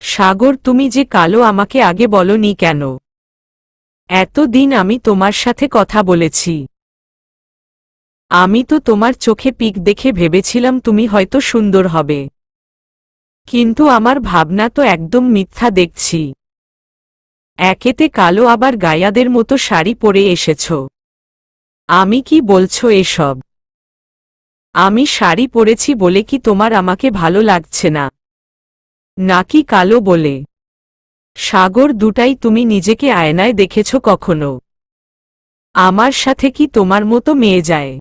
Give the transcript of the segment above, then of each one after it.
সাগর, তুমি যে কালো আমাকে আগে বলনি কেন? এতদিন আমি তোমার সাথে কথা বলেছি। আমি তো তোমার চোখে পিক দেখে ভেবেছিলাম তুমি হয়তো সুন্দর হবে, কিন্তু আমার ভাবনা তো একদম মিথ্যা দেখছি। একেতে কালো, আবার গায়াদের মতো শাড়ি পরে এসেছ। আমি কি বলছো এসব? আমি শাড়ি পরেছি বলে কি তোমার আমাকে ভালো লাগছে না, নাকি কালো বলে? সাগর, দুটাই। তুমি নিজেকে আয়নায় দেখেছ কখনো? আমার সাথে কি তোমার মতো মেয়ে যায়?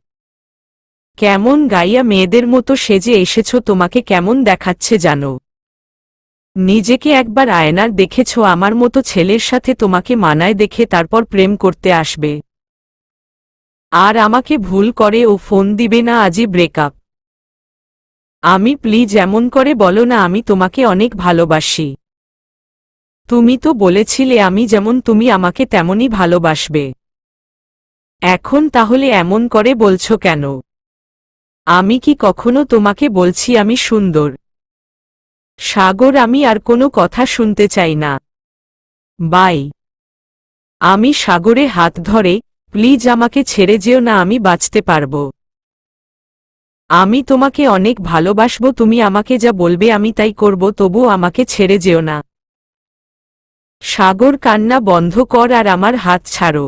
কেমন গাইয়া মেয়েদের মতো সেজে এসেছ, তোমাকে কেমন দেখাচ্ছে জানো? নিজেকে একবার আয়নার দেখেছ আমার মতো ছেলের সাথে তোমাকে মানায় দেখে তারপর প্রেম করতে আসবে? আর আমাকে ভুল করে ও ফোন দিবে না আজই ব্রেকআপ? আমি প্লিজ এমন করে বলো না আমি তোমাকে অনেক ভালোবাসি। তুমি তো বলেছিলে আমি যেমন তুমি আমাকে তেমনই ভালোবাসবে। এখন তাহলে এমন করে বলছো কেন? আমি কি কখনো তোমাকে বলছি আমি সুন্দর? সাগর, আমি আর কোনো কথা শুনতে চাই না। বাই। আমি সাগরে হাত ধরে, প্লিজ আমাকে ছেড়ে যেও না, আমি বাঁচতে পারবো। আমি তোমাকে অনেক ভালোবাসবো, তুমি আমাকে যা বলবে আমি তাই করব, তবুও আমাকে ছেড়ে যেও না। সাগর, কান্না বন্ধ কর আর আমার হাত ছাড়ো।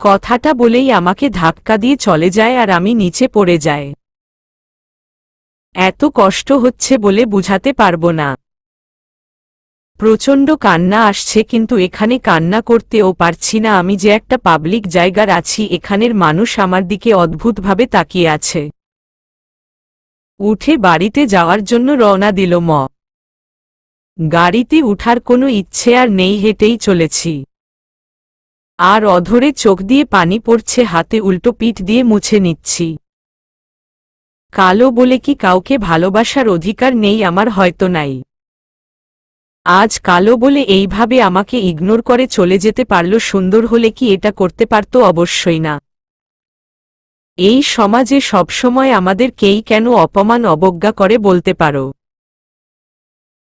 কথাটা বলেই আমাকে ধাক্কা দিয়ে চলে যায় আর আমি নিচে পড়ে যাই। এত কষ্ট হচ্ছে বলে বুঝাতে পারবো না। প্রচণ্ড কান্না আসছে, কিন্তু এখানে কান্না করতেও পারছি না। আমি যে একটা পাবলিক জায়গার আছি, এখানের মানুষ আমার দিকে অদ্ভুতভাবে তাকিয়ে আছে। উঠে বাড়িতে যাওয়ার জন্য রওনা দিল ম। গাড়িতে উঠার কোনো ইচ্ছে আর নেই, হেঁটেই চলেছি। আর অধরে চোখ দিয়ে পানি পড়ছে, হাতে উল্টো পিঠ দিয়ে মুছে নিচ্ছি। কালো বলে কি কাউকে ভালোবাসার অধিকার নেই আমার? হয়তো নাই। আজ কালো বলে এইভাবে আমাকে ইগনোর করে চলে যেতে পারল, সুন্দর হলে কি এটা করতে পারত? অবশ্যই না। এই সমাজে সবসময় আমাদের কেই কেন অপমান অবজ্ঞা করে বলতে পারো?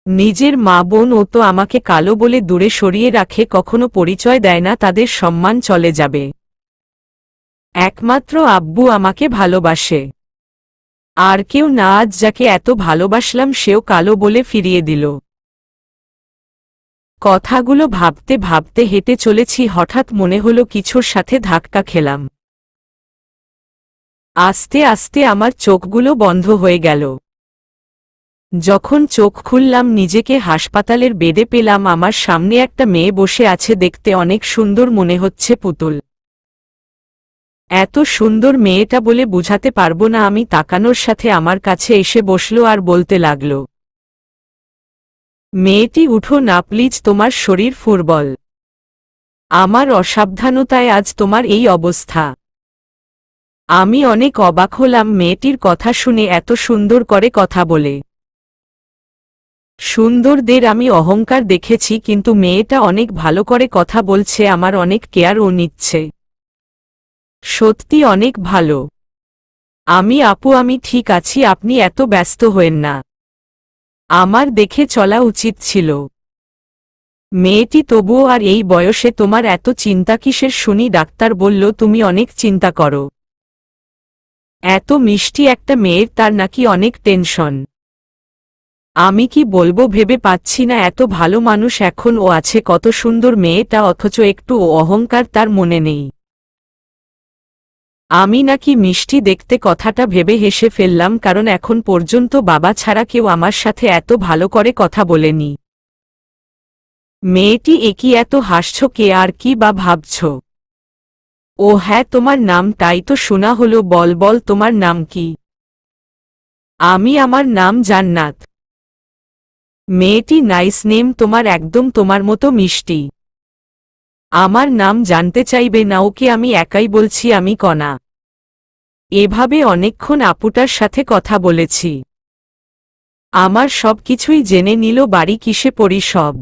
নিজের মা বোন ও তো আমাকে কালো বলে দূরে সরিয়ে রাখে, কখনো পরিচয় দেয় না, তাদের সম্মান চলে যাবে। একমাত্র আব্বু আমাকে ভালোবাসে। আর কেউ না। আজ যাকে এত ভালোবাসলাম সেও কালো বলে ফিরিয়ে দিল। কথাগুলো ভাবতে ভাবতে হেঁটে চলেছি, হঠাৎ মনে হলো কিছুর সাথে ধাক্কা খেলাম। আস্তে আস্তে আমার চোখগুলো বন্ধ হয়ে গেল। যখন চোখ খুললাম নিজেকে হাসপাতালের বেডে পেলাম। আমার সামনে একটা মেয়ে বসে আছে, দেখতে অনেক সুন্দর মনে হচ্ছে, পুতুল। এত সুন্দর মেয়েটা বলে বুঝাতে পারবো না। আমি তাকানোর সাথে আমার কাছে এসে বসলো আর বলতে লাগল, মেয়েটি উঠো না প্লিজ, তোমার শরীর ফুরবল। আমার অসাবধানতায় আজ তোমার এই অবস্থা। আমি অনেক অবাক হলাম মেয়েটির কথা শুনে, এত সুন্দর করে কথা বলে। সুন্দরদের আমি অহংকার দেখেছি, কিন্তু মেয়েটা অনেক ভালো করে কথা বলছে, আমার অনেক কেয়ারও নিচ্ছে। সত্যি অনেক ভালো। আপু আমি ঠিক আছি, আপনি এত ব্যস্ত হয়েন না। আমার দেখে চলা উচিত ছিল। মেয়েটি তবুও, আর এই বয়সে তোমার এত চিন্তা কিসের শুনি? ডাক্তার বলল তুমি অনেক চিন্তা করো। এত মিষ্টি একটা মেয়ের, তার নাকি অনেক টেনশন। আমি কি বলবো ভেবে পাচ্ছি না। এত ভালো মানুষ, এখন ও আছে কত সুন্দর মেয়েটা, অথচ একটু অহংকার তার মনে নেই। আমি নাকি মিষ্টি দেখতে, কথাটা ভেবে হেসে ফেললাম, কারণ এখন পর্যন্ত বাবা ছাড়া কেউ আমার সাথে এত ভালো করে কথা বলেনি। মেয়েটি, একি এত হাসছ কে, আর কি বা ভাবছ? ও হ্যাঁ, তোমার নামটাই তো শোনা হলো, বল বল তোমার নাম কি? আমার নাম জান্নাত। মেয়েটি, নাইস নেম তোমার, একদম তোমার মতো মিষ্টি। আমার নাম জানতে চাইবে না? ওকে আমি একাই বলছি, আমি কণা। এভাবে অনেকক্ষণ আপুটার সাথে কথা বলেছি। আমার সব কিছুই জেনে নিল, বাড়ি কিসে পড়ি সব।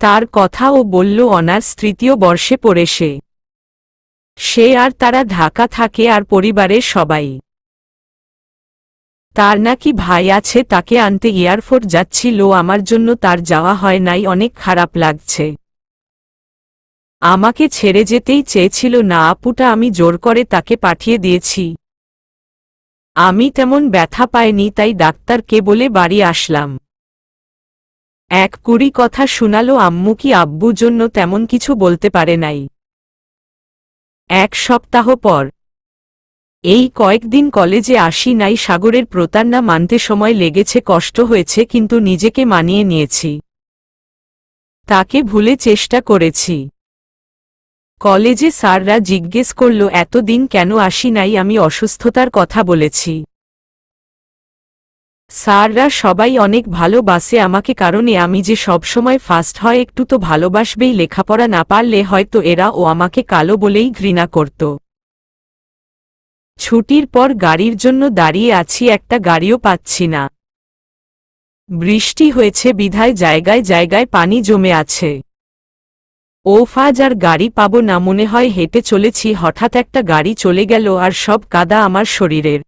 তার কথাও বলল অনার্স তৃতীয় বর্ষে পড়ে সে আর তারা ঢাকা থাকে, আর পরিবারের সবাই। তার নাকি ভাই আছে, তাকে আনতে এয়ারপোর্ট যাচ্ছিল, আমার জন্য তার যাওয়া হয় নাই, অনেক খারাপ লাগছে। আমাকে ছেড়ে যেতেই চেয়েছিল না আপুটা, আমি জোর করে তাকে পাঠিয়ে দিয়েছি। আমি তেমন ব্যথা পাইনি, তাই ডাক্তারকে বলে বাড়ি আসলাম। এক কুড়ি কথা শুনালো আম্মু, কি আব্বু জন্য তেমন কিছু বলতে পারে নাই। এক সপ্তাহ পর, এই কয়েকদিন কলেজে আসি নাই, সাগরের প্রতারণা মানতে সময় লেগেছে, কষ্ট হয়েছে, কিন্তু নিজেকে মানিয়ে নিয়েছি। তাকে ভুলে চেষ্টা করেছি। কলেজে স্যাররা জিজ্ঞেস করল এতদিন কেন আসি নাই, আমি অসুস্থতার কথা বলেছি। স্যাররা সবাই অনেক ভালোবাসে আমাকে, কারণে আমি যে সবসময় ফার্স্ট হয়, একটু তো ভালোবাসবেই, লেখাপড়া না পারলে হয়তো এরা ও আমাকে কালো বলেই ঘৃণা করত। ছুটির পর গাড়ির জন্য দাঁড়িয়ে আছি, একটা গাড়িও পাচ্ছি না। বৃষ্টি হয়েছে বিধায় জায়গায় জায়গায় পানি জমে আছে। আজ আর গাড়ি পাবো না মনে হয়, হেঁটে চলেছি, হঠাৎ একটা গাড়ি চলে গেল আর সব কাদা আমার শরীরের।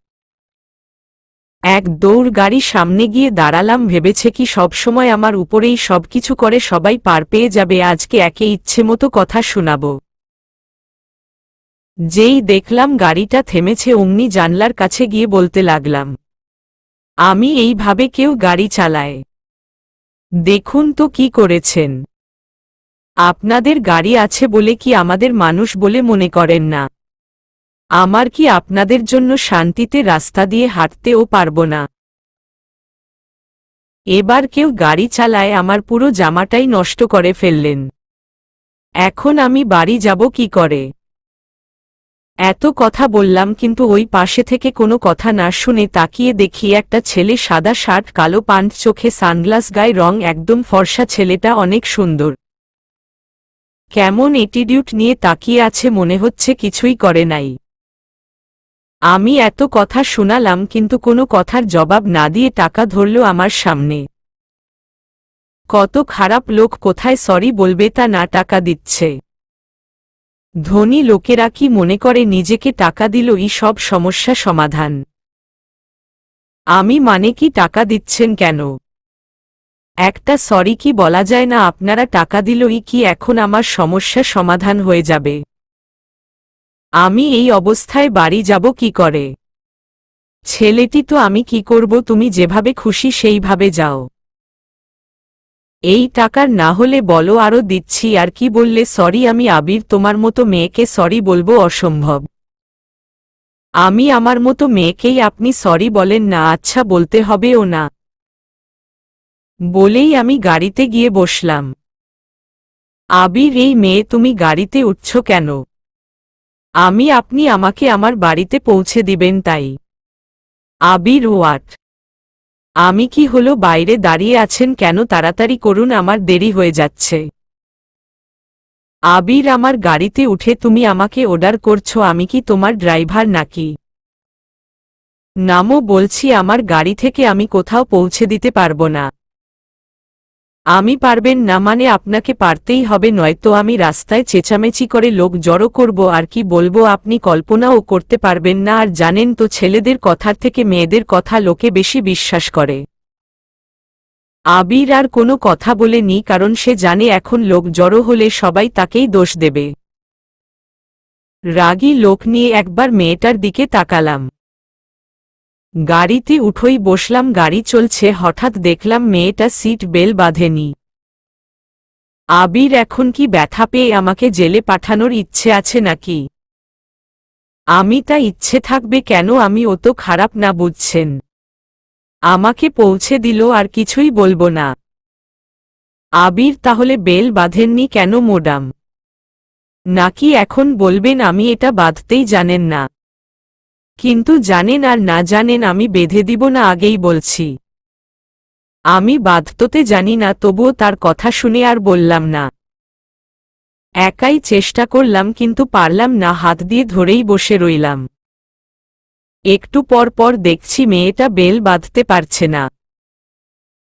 এক দৌড় গাড়ি সামনে গিয়ে দাঁড়ালাম, ভেবেছে কি সবসময় আমার উপরেই সবকিছু করে, সবাই পার পেয়ে যাবে, আজকে একে ইচ্ছে মতো কথা শোনাবো। যেই দেখলাম গাড়িটা থেমেছে, অমনি জানলার কাছে গিয়ে বলতে লাগলাম, আমি এইভাবে কেউ গাড়ি চালায়? দেখুন তো কি করেছেন। আপনাদের গাড়ি আছে বলে কি আমাদের মানুষ বলে মনে করেন না? আমার কি আপনাদের জন্য শান্তিতে রাস্তা দিয়ে হাঁটতেও পারবো না? এবার কেউ গাড়ি চালায়, আমার পুরো জামাটাই নষ্ট করে ফেললেন। এখন আমি বাড়ি যাব কি করে? এত কথা বললাম, কিন্তু ওই পাশে থেকে কোনো কথা না শুনে তাকিয়ে দেখি একটা ছেলে, সাদা শার্ট, কালো প্যান্ট, চোখে সানগ্লাস, গায়ে রং একদম ফর্সা, ছেলেটা অনেক সুন্দর। কেমন অ্যাটিটিউড নিয়ে তাকিয়ে আছে, মনে হচ্ছে কিছুই করে নাই। আমি এত কথা শোনালাম, কিন্তু কোনো কথার জবাব না দিয়ে টাকা ধরল আমার সামনে। কত খারাপ লোক, কোথায় সরি বলবে তা না টাকা দিচ্ছে। ধনী লোকেরা কি মনে করে নিজেকে টাকা দিলই সব সমস্যা সমাধান? আমি মানে কি টাকা দিচ্ছেন কেন? একটা সরি কি বলা যায় না? আপনারা টাকা দিলই কি এখন আমার সমস্যা সমাধান হয়ে যাবে? আমি এই অবস্থায় বাড়ি যাব কি করে? ছেলেটি তো, আমি কি করব? তুমি যেভাবে খুশি সেইভাবে যাও। এই টাকার না হলে বলো, আরও দিচ্ছি। আর কি বললে? সরি। আমি আবির, তোমার মতো মেয়েকে সরি বলবো? অসম্ভব। আমি আমার মতো মেয়েকেই আপনি সরি বলেন না? আচ্ছা, বলতে হবে ও না। বলেই আমি গাড়িতে গিয়ে বসলাম। আবির, এই মেয়ে, তুমি গাড়িতে উঠছ কেন? আপনি আমাকে আমার বাড়িতে পৌঁছে দিবেন তাই? আবির, হোয়াট? আমি কি হলো? বাইরে দাঁড়িয়ে আছেন কেন? তাড়াতাড়ি করুন, আমার দেরি হয়ে যাচ্ছে। আবির, আমার গাড়িতে উঠে তুমি আমাকে অর্ডার করছো? আমি কি তোমার ড্রাইভার নাকি? নামো বলছি আমার গাড়ি থেকে, আমি কোথাও পৌঁছে দিতে পারবো না। আমি পারবেন না মানে? আপনাকে পারতেই হবে, নয়তো আমি রাস্তায় চেঁচামেচি করে লোক জড়ো করব, আর কি বলবো আপনি কল্পনাও করতে পারবেন না। আর জানেন তো, ছেলেদের কথার থেকে মেয়েদের কথা লোকে বেশি বিশ্বাস করে। আবির আর কোনো কথা বলেনি, কারণ সে জানে এখন লোক জড়ো হলে সবাই তাকেই দোষ দেবে। রাগী লোক নিয়ে একবার মেয়েটার দিকে তাকালাম। গাড়িতে উঠেই বসলাম, গাড়ি চলছে, হঠাৎ দেখলাম মেয়েটা সিট বেল্ট বাঁধেনি। আবির, এখন কি ব্যথা পেয়ে আমাকে জেলে পাঠানোর ইচ্ছে আছে নাকি? আমি তা ইচ্ছে থাকবে কেন? আমি অত খারাপ না, বুঝছেন? আমাকে পৌঁছে দিল, আর কিছুই বলবো না। আবির, তাহলে বেল বাঁধেননি কেন ম্যাডাম? নাকি এখন বলবেন আমি এটা বাঁধতেই জানেন না? কিন্তু জানেন আর না জানেন, আমি বেঁধে দিব না, আগেই বলছি। আমি বাঁধতে জানি না, তবুও তার কথা শুনে আর বললাম না। একাই চেষ্টা করলাম, কিন্তু পারলাম না, হাত দিয়ে ধরেই বসে রইলাম। একটু পর পর দেখছি মেয়েটা বেল বাঁধতে পারছে না।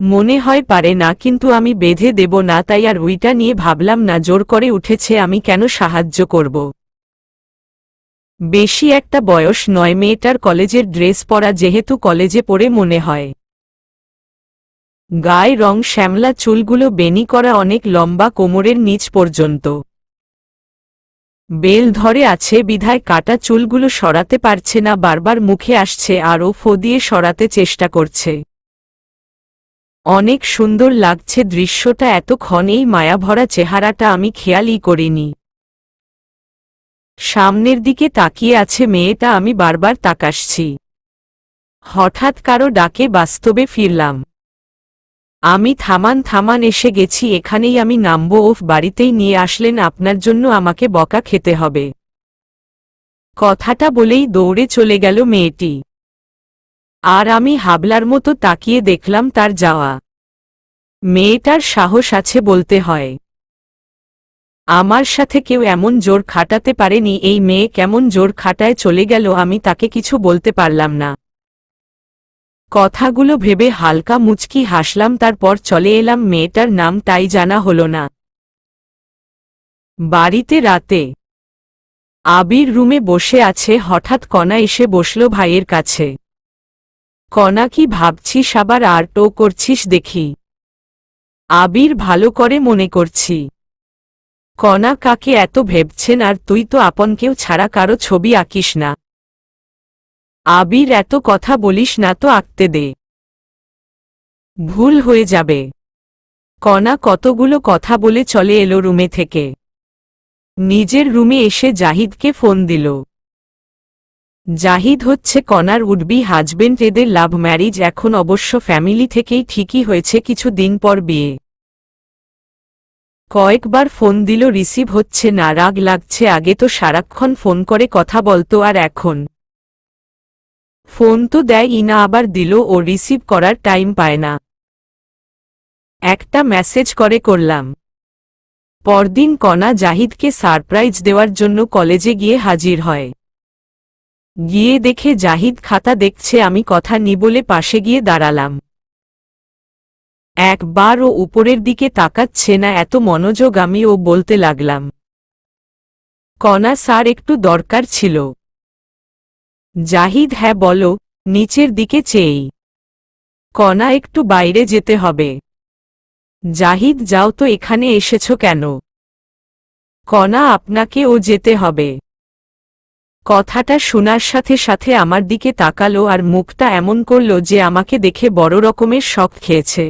মনে হয় পারে না, কিন্তু আমি বেঁধে দেব না, তাই আর ওইটা নিয়ে ভাবলাম না। জোর করে উঠেছে, আমি কেন সাহায্য করব? বেশি একটা বয়স নয়, মেয়েটার কলেজের ড্রেস পরা, যেহেতু কলেজে পড়ে মনে হয়। গায়ে রং শ্যামলা, চুলগুলো বেনি করা, অনেক লম্বা, কোমরের নিচ পর্যন্ত। বেল ধরে আছে বিধায় কাটা চুলগুলো সরাতে পারছে না, বারবার মুখে আসছে আর ও ফো দিয়ে সরাতে চেষ্টা করছে। অনেক সুন্দর লাগছে দৃশ্যটা, এতক্ষণ এই মায়াভরা চেহারাটা আমি খেয়ালই করিনি। সামনের দিকে তাকিয়ে আছে মেয়েটা, আমি বারবার তাকাচ্ছি। হঠাৎ কারো ডাকে বাস্তবে ফিরলাম। আমি থামান এসে গেছি, এখানেই আমি নামবো। ওফ, বাড়িতেই নিয়ে আসলেন, আপনার জন্য আমাকে বকা খেতে হবে। কথাটা বলেই দৌড়ে চলে গেল মেয়েটি। আর আমি হাবলার মতো তাকিয়ে দেখলাম তার যাওয়া। মেয়েটার সাহস আছে বলতে হয়। আমার সাথে কেউ এমন জোর খাটাতে পারেনি। এই মেয়ে কেমন জোর খাটায় চলে গেল, আমি তাকে কিছু বলতে পারলাম না। কথাগুলো ভেবে হালকা মুচকি হাসলাম, তারপর চলে এলাম। মেয়েটার নামটাই জানা হলো না। বাড়িতে রাতে আবির রুমে বসে আছে, হঠাৎ কণা এসে বসল ভাইয়ের কাছে। কণা, কি ভাবছিস আবার, আর টো করছিস দেখি? আবির, ভালো করে মনে করছি। কণা, কাকে এত ভেবছেন, আর তুই তো আপন কেউ ছাড়া কারো ছবি আঁকিস না। আবির, এত কথা বলিস না তো, আঁকতে দে, ভুল হয়ে যাবে। কণা কতগুলো কথা বলে চলে এলো রুমে থেকে। নিজের রুমে এসে জাহিদকে ফোন দিল। জাহিদ হচ্ছে কণার উডবি হাজবেন্ড, এদের লাভ ম্যারিজ, এখন অবশ্য ফ্যামিলি থেকেই ঠিকই হয়েছে, কিছু দিন পর বিয়ে। কয়েকবার ফোন দিল, রিসিভ হচ্ছে না, রাগ লাগছে। আগে তো সারাক্ষণ ফোন করে কথা বলতো, আর এখন ফোন তো দেয়ই না, আবার দিল ও রিসিভ করার টাইম পায় না। একটা মেসেজ করলাম। পরদিন কণা জাহিদকে সারপ্রাইজ দেওয়ার জন্য কলেজে গিয়ে হাজির হয়। গিয়ে দেখে জাহিদ খাতা দেখছে, আমি কথা নি বলে পাশে গিয়ে দাঁড়ালাম। একবার ও উপরের দিকে তাকাচ্ছে না, এত মনোযোগ। আমি ও বলতে লাগলাম, কণা স্যার, একটু দরকার ছিল। জাহিদ, হ্যাঁ বলো। নিচের দিকে চেয়েই, কণা, একটু বাইরে যেতে হবে। জাহিদ, যাও তো, এখানে এসেছ কেন? কণা, আপনাকে ও যেতে হবে। কথাটা শোনার সাথে সাথে আমার দিকে তাকালো আর মুখটা এমন করল যে আমাকে দেখে বড় রকমের শক খেয়েছে।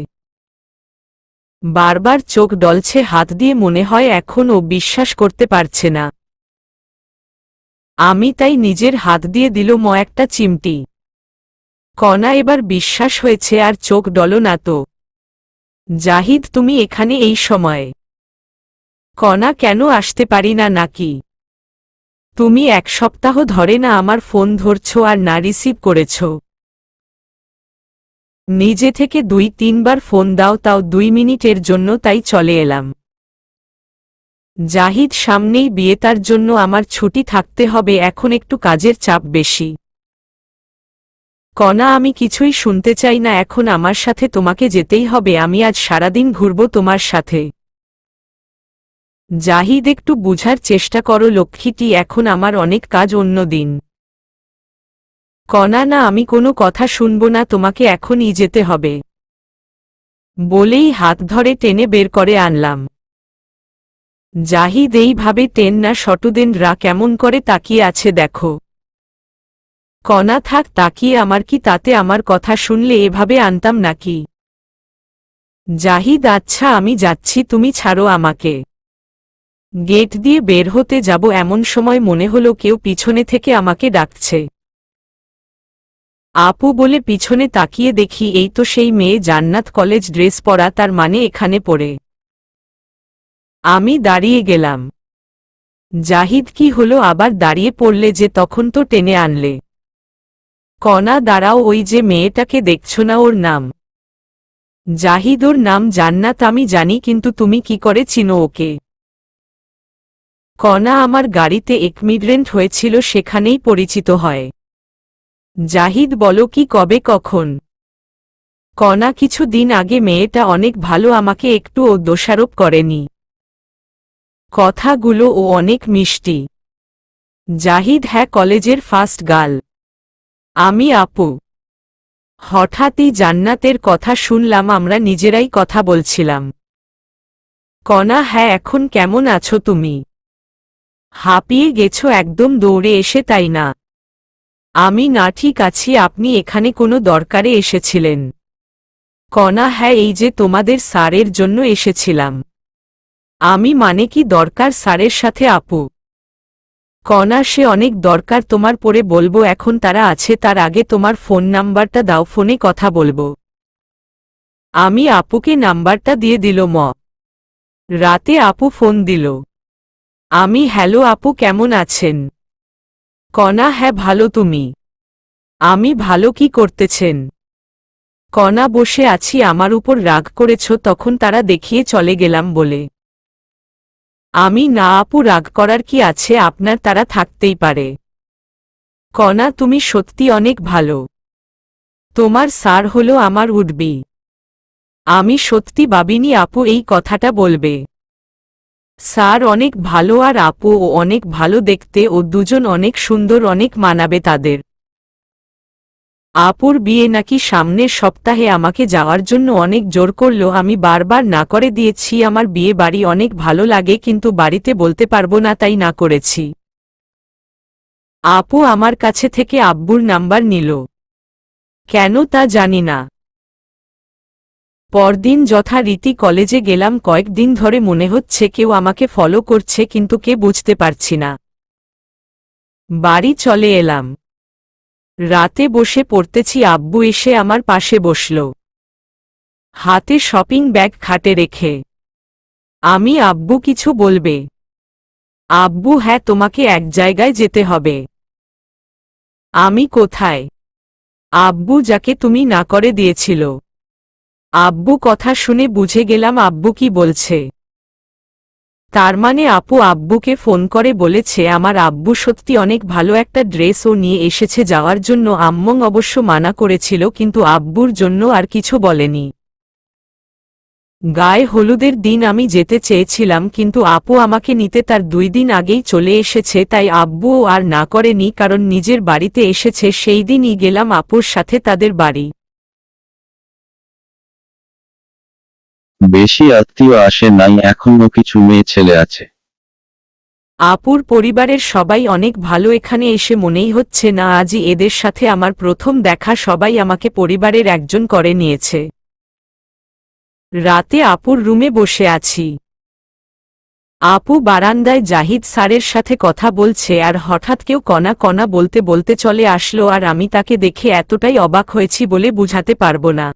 বারবার চোখ ডলছে, হাত দিয়ে, মনে হয় এখন ও বিশ্বাস করতে পারছে না। আমি তাই নিজের হাত দিয়ে দিল একটা চিমটি। কণা, এবার বিশ্বাস হয়েছে, আর চোখ ডলো না তো। জাহিদ, তুমি এখানে এই সময়ে? কণা, কেন আসতে পারি না নাকি? তুমি 1 সপ্তাহ ধরে না আমার ফোন ধরছ আর না রিসিভ করেছ। নিজে থেকে 2-3 বার ফোন দাও, তাও 2 মিনিটের জন্য, তাই চলে এলাম। জাহিদ, সামনেই বিয়ে, তার জন্য আমার ছুটি থাকতে হবে, এখন একটু কাজের চাপ বেশি। কণা, আমি কিছুই শুনতে চাই না এখন, আমার সাথে তোমাকে যেতেই হবে, আমি আজ সারাদিন ঘুরব তোমার সাথে। জাহিদ, একটু বুঝার চেষ্টা করো লক্ষ্মীটি, এখন আমার অনেক কাজ, অন্য দিন। কণা, না, আমি কোনো কথা শুনব না, তোমাকে এখনই যেতে হবে। বলেই হাত ধরে টেনে বের করে আনলাম। জাহিদ, এইভাবে টেন না, শটুদেন রা কেমন করে তাকিয়ে আছে দেখো। কণা, থাক তাকিয়ে, আমার কি তাতে, আমার কথা শুনলে এভাবে আনতাম নাকি? জাহিদ, আচ্ছা আমি যাচ্ছি, তুমি ছাড়ো আমাকে। গেট দিয়ে বের হতে যাব, এমন সময় মনে হলো কেউ পিছনে থেকে আমাকে ডাকছে। আপু বলে পিছনে তাকিয়ে দেখি, এই তো সেই মেয়ে, জান্নাত, কলেজ ড্রেস পরা, তার মানে এখানে পড়ে। আমি দাঁড়িয়ে গেলাম। জাহিদ, কি হলো, আবার দাঁড়িয়ে পড়লে যে, তখন তো টেনে আনলে। কণা, দাঁড়াও, ওই যে মেয়েটাকে দেখছো না, ওর নাম? জাহিদ, ওর নাম জান্নাত আমি জানি, কিন্তু তুমি কি করে চিনো ওকে? কণা, আমার গাড়িতে এক্সিডেন্ট হয়েছিল, সেখানেই পরিচিত হয়। জাহিদ, বলো কি, কবে, কখন? কণা, কিছু দিন আগে। মেয়েটা অনেক ভালো, আমাকে একটুও দোষারোপ করেনি। কথাগুলো ও অনেক মিষ্টি। জাহিদ: হ্যাঁ, কলেজের ফার্স্ট গার্ল। আমি: আপু। হঠাৎই জান্নাতের কথা শুনলাম, আমরা নিজেরাই কথা বলছিলাম। কণা: হ্যাঁ, এখন কেমন আছো তুমি? হাঁপিয়ে গেছো একদম দৌড়ে এসে, তাই না? আমি: না, ঠিক আছি। আপনি এখানে কোনো দরকারে এসেছিলেন? কণা: হ্যাঁ, এই যে তোমাদের স্যারের জন্য এসেছিলাম। আমি: মানে কি দরকার স্যারের সাথে আপু? কণা: সে অনেক দরকার, তোমার পরে বলবো, এখন তারা আছে, তার আগে তোমার ফোন নাম্বারটা দাও, ফোনে কথা বলবো। আমি আপুকে নাম্বারটা দিয়ে দিল। রাতে আপু ফোন দিল। আমি: হ্যালো আপু, কেমন আছেন? কণা: হ্যাঁ ভালো, তুমি? আমি: ভালো, কি করতেছেন? কণা: বসে আছি। আমার উপর রাগ করেছ তখন তারা দেখিয়ে চলে গেলাম বলে। আমি: না আপু, রাগ করার কি আছে আপনার, তারা থাকতেই পারে। কণা: তুমি সত্যি অনেক ভালো। তোমার স্যার হলো আমার উডবি। আমি সত্যি ভাবিনি আপু এই কথাটা বলবে। স্যার অনেক ভালো আর আপু ও অনেক ভালো দেখতে, ও দুজন অনেক সুন্দর, অনেক মানাবে তাদের। আপুর বিয়ে নাকি সামনের সপ্তাহে, আমাকে যাওয়ার জন্য অনেক জোর করল, আমি বারবার না করে দিয়েছি। আমার বিয়ে বাড়ি অনেক ভালো লাগে কিন্তু বাড়িতে বলতে পারবো না, তাই না করেছি। আপু আমার কাছে থেকে আব্বুর নাম্বার নিল কেন তা জানি না। পরদিন যথারীতি কলেজে গেলাম। কয়েকদিন ধরে মনে হচ্ছে কেউ আমাকে ফলো করছে, কিন্তু কে বুঝতে পারছি না। বাড়ি চলে এলাম। রাতে বসে পড়তেছি, আব্বু এসে আমার পাশে বসল, হাতে শপিং ব্যাগ খাটে রেখে। আমি: আব্বু কিছু বলবে? আব্বু: হ্যাঁ, তোমাকে এক জায়গায় যেতে হবে। আমি: কোথায়? আব্বু: যাকে তুমি না করে দিয়েছিল। আব্বু কথা শুনে বুঝে গেলাম আব্বু কি বলছে। তার মানে আপু আব্বুকে ফোন করে বলেছে আমার আব্বু সত্যি অনেক ভালো একটা ড্রেসও নিয়ে এসেছে যাওয়ার জন্য। আম্মু অবশ্য মানা করেছিল, কিন্তু আব্বুর জন্য আর কিছু বলেনি। গায়ে হলুদের দিন আমি যেতে চেয়েছিলাম, কিন্তু আপু আমাকে নিতে তার 2 দিন আগেই চলে এসেছে, তাই আব্বুও আর না করেনি, কারণ নিজের বাড়িতে এসেছে। সেই দিনই গেলাম আপুর সাথে তাদের বাড়ি। বেশি আত্মীয় আসে নাই, এখনো কিছু মেয়ে ছেলে আছে। আপুর পরিবারের সবাই অনেক ভালো, এখানে এসে মনেই হচ্ছে না আজই এদের সাথে আমার প্রথম দেখা। সবাই আমাকে পরিবারের একজন করে নিয়েছে। রাতে আপুর রুমে বসে আছি। আপু বারান্দায় জাহিদ স্যারের সাথে কথা বলছে, আর হঠাৎ কেউ কণা কণা বলতে বলতে চলে আসলো, আর আমি তাকে দেখে এতটাই অবাক হয়েছি বলে বুঝাতে পারবো না।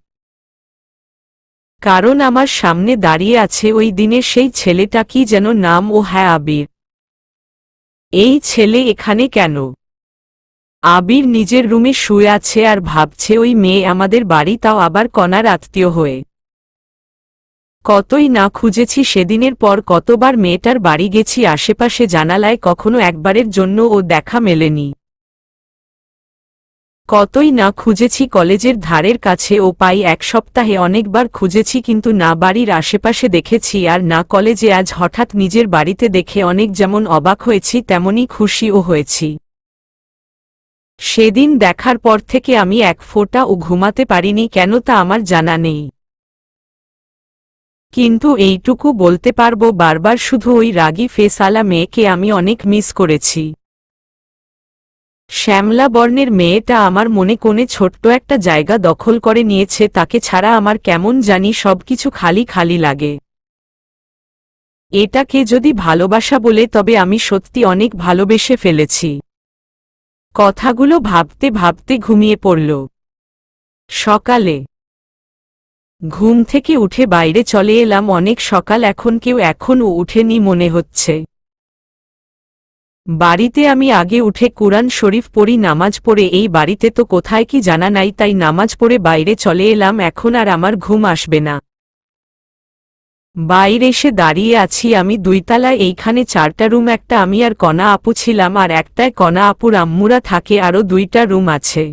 কারণ আমার সামনে দাঁড়িয়ে আছে ওই দিনের সেই ছেলেটা, কি যেন নাম, ও হ্যাঁ, আবির। এই ছেলে এখানে কেন? আবির নিজের রুমে শুয়ে আছে আর ভাবছে ওই মেয়ে আমাদের বাড়ি, তাও আবার কণার আত্মীয় হয়ে। কতই না খুঁজেছি সেদিনের পর, কতবার মেয়েটার বাড়ি গেছি, আশেপাশে জানালায়, কখনো একবারের জন্য ও দেখা মেলেনি। কতই না খুঁজেছি কলেজের ধারের কাছে, ও পাই 1 সপ্তাহে অনেকবার খুঁজেছি, কিন্তু না বাড়ির আশেপাশে দেখেছি আর না কলেজে। আজ হঠাৎ নিজের বাড়িতে দেখে অনেক যেমন অবাক হয়েছি তেমনই খুশিও হয়েছি। সেদিন দেখার পর থেকে আমি এক ফোঁটাও ঘুমাতে পারিনি, কেন তা আমার জানা নেই। কিন্তু এইটুকু বলতে পারবো, বারবার শুধু ওই রাগী ফেসালা মেয়েকে আমি অনেক মিস করেছি। শ্যামলা বর্ণের মেয়েটা আমার মনে কোণে ছোট্ট একটা জায়গা দখল করে নিয়েছে, তাকে ছাড়া আমার কেমন জানি সবকিছু খালি খালি লাগে। এটাকে যদি ভালোবাসা বলে, তবে আমি সত্যি অনেক ভালোবেসে ফেলেছি। কথাগুলো ভাবতে ভাবতে ঘুমিয়ে পড়ল। সকালে ঘুম থেকে উঠে বাইরে চলে এলাম। অনেক সকাল, এখন কেউ এখনও উঠেনি মনে হচ্ছে। বাড়িতে আমি আগে উঠে কুরআন শরীফ পড়ি, নামাজ পড়ে। এই বাড়িতে তো কোথায় কি জানা নাই, তাই নামাজ পড়ে বাইরে চলে এলাম। এখন আর আমার ঘুম আসবে না। বাইরে এসে দাঁড়িয়ে আছি আমি 2 তলায়। এইখানে 4টা রুম, একটা আমি আর কণা আপু ছিলাম, আর একটায় কণা আপুর আম্মুরা থাকে, আরও 2টা রুম আছে।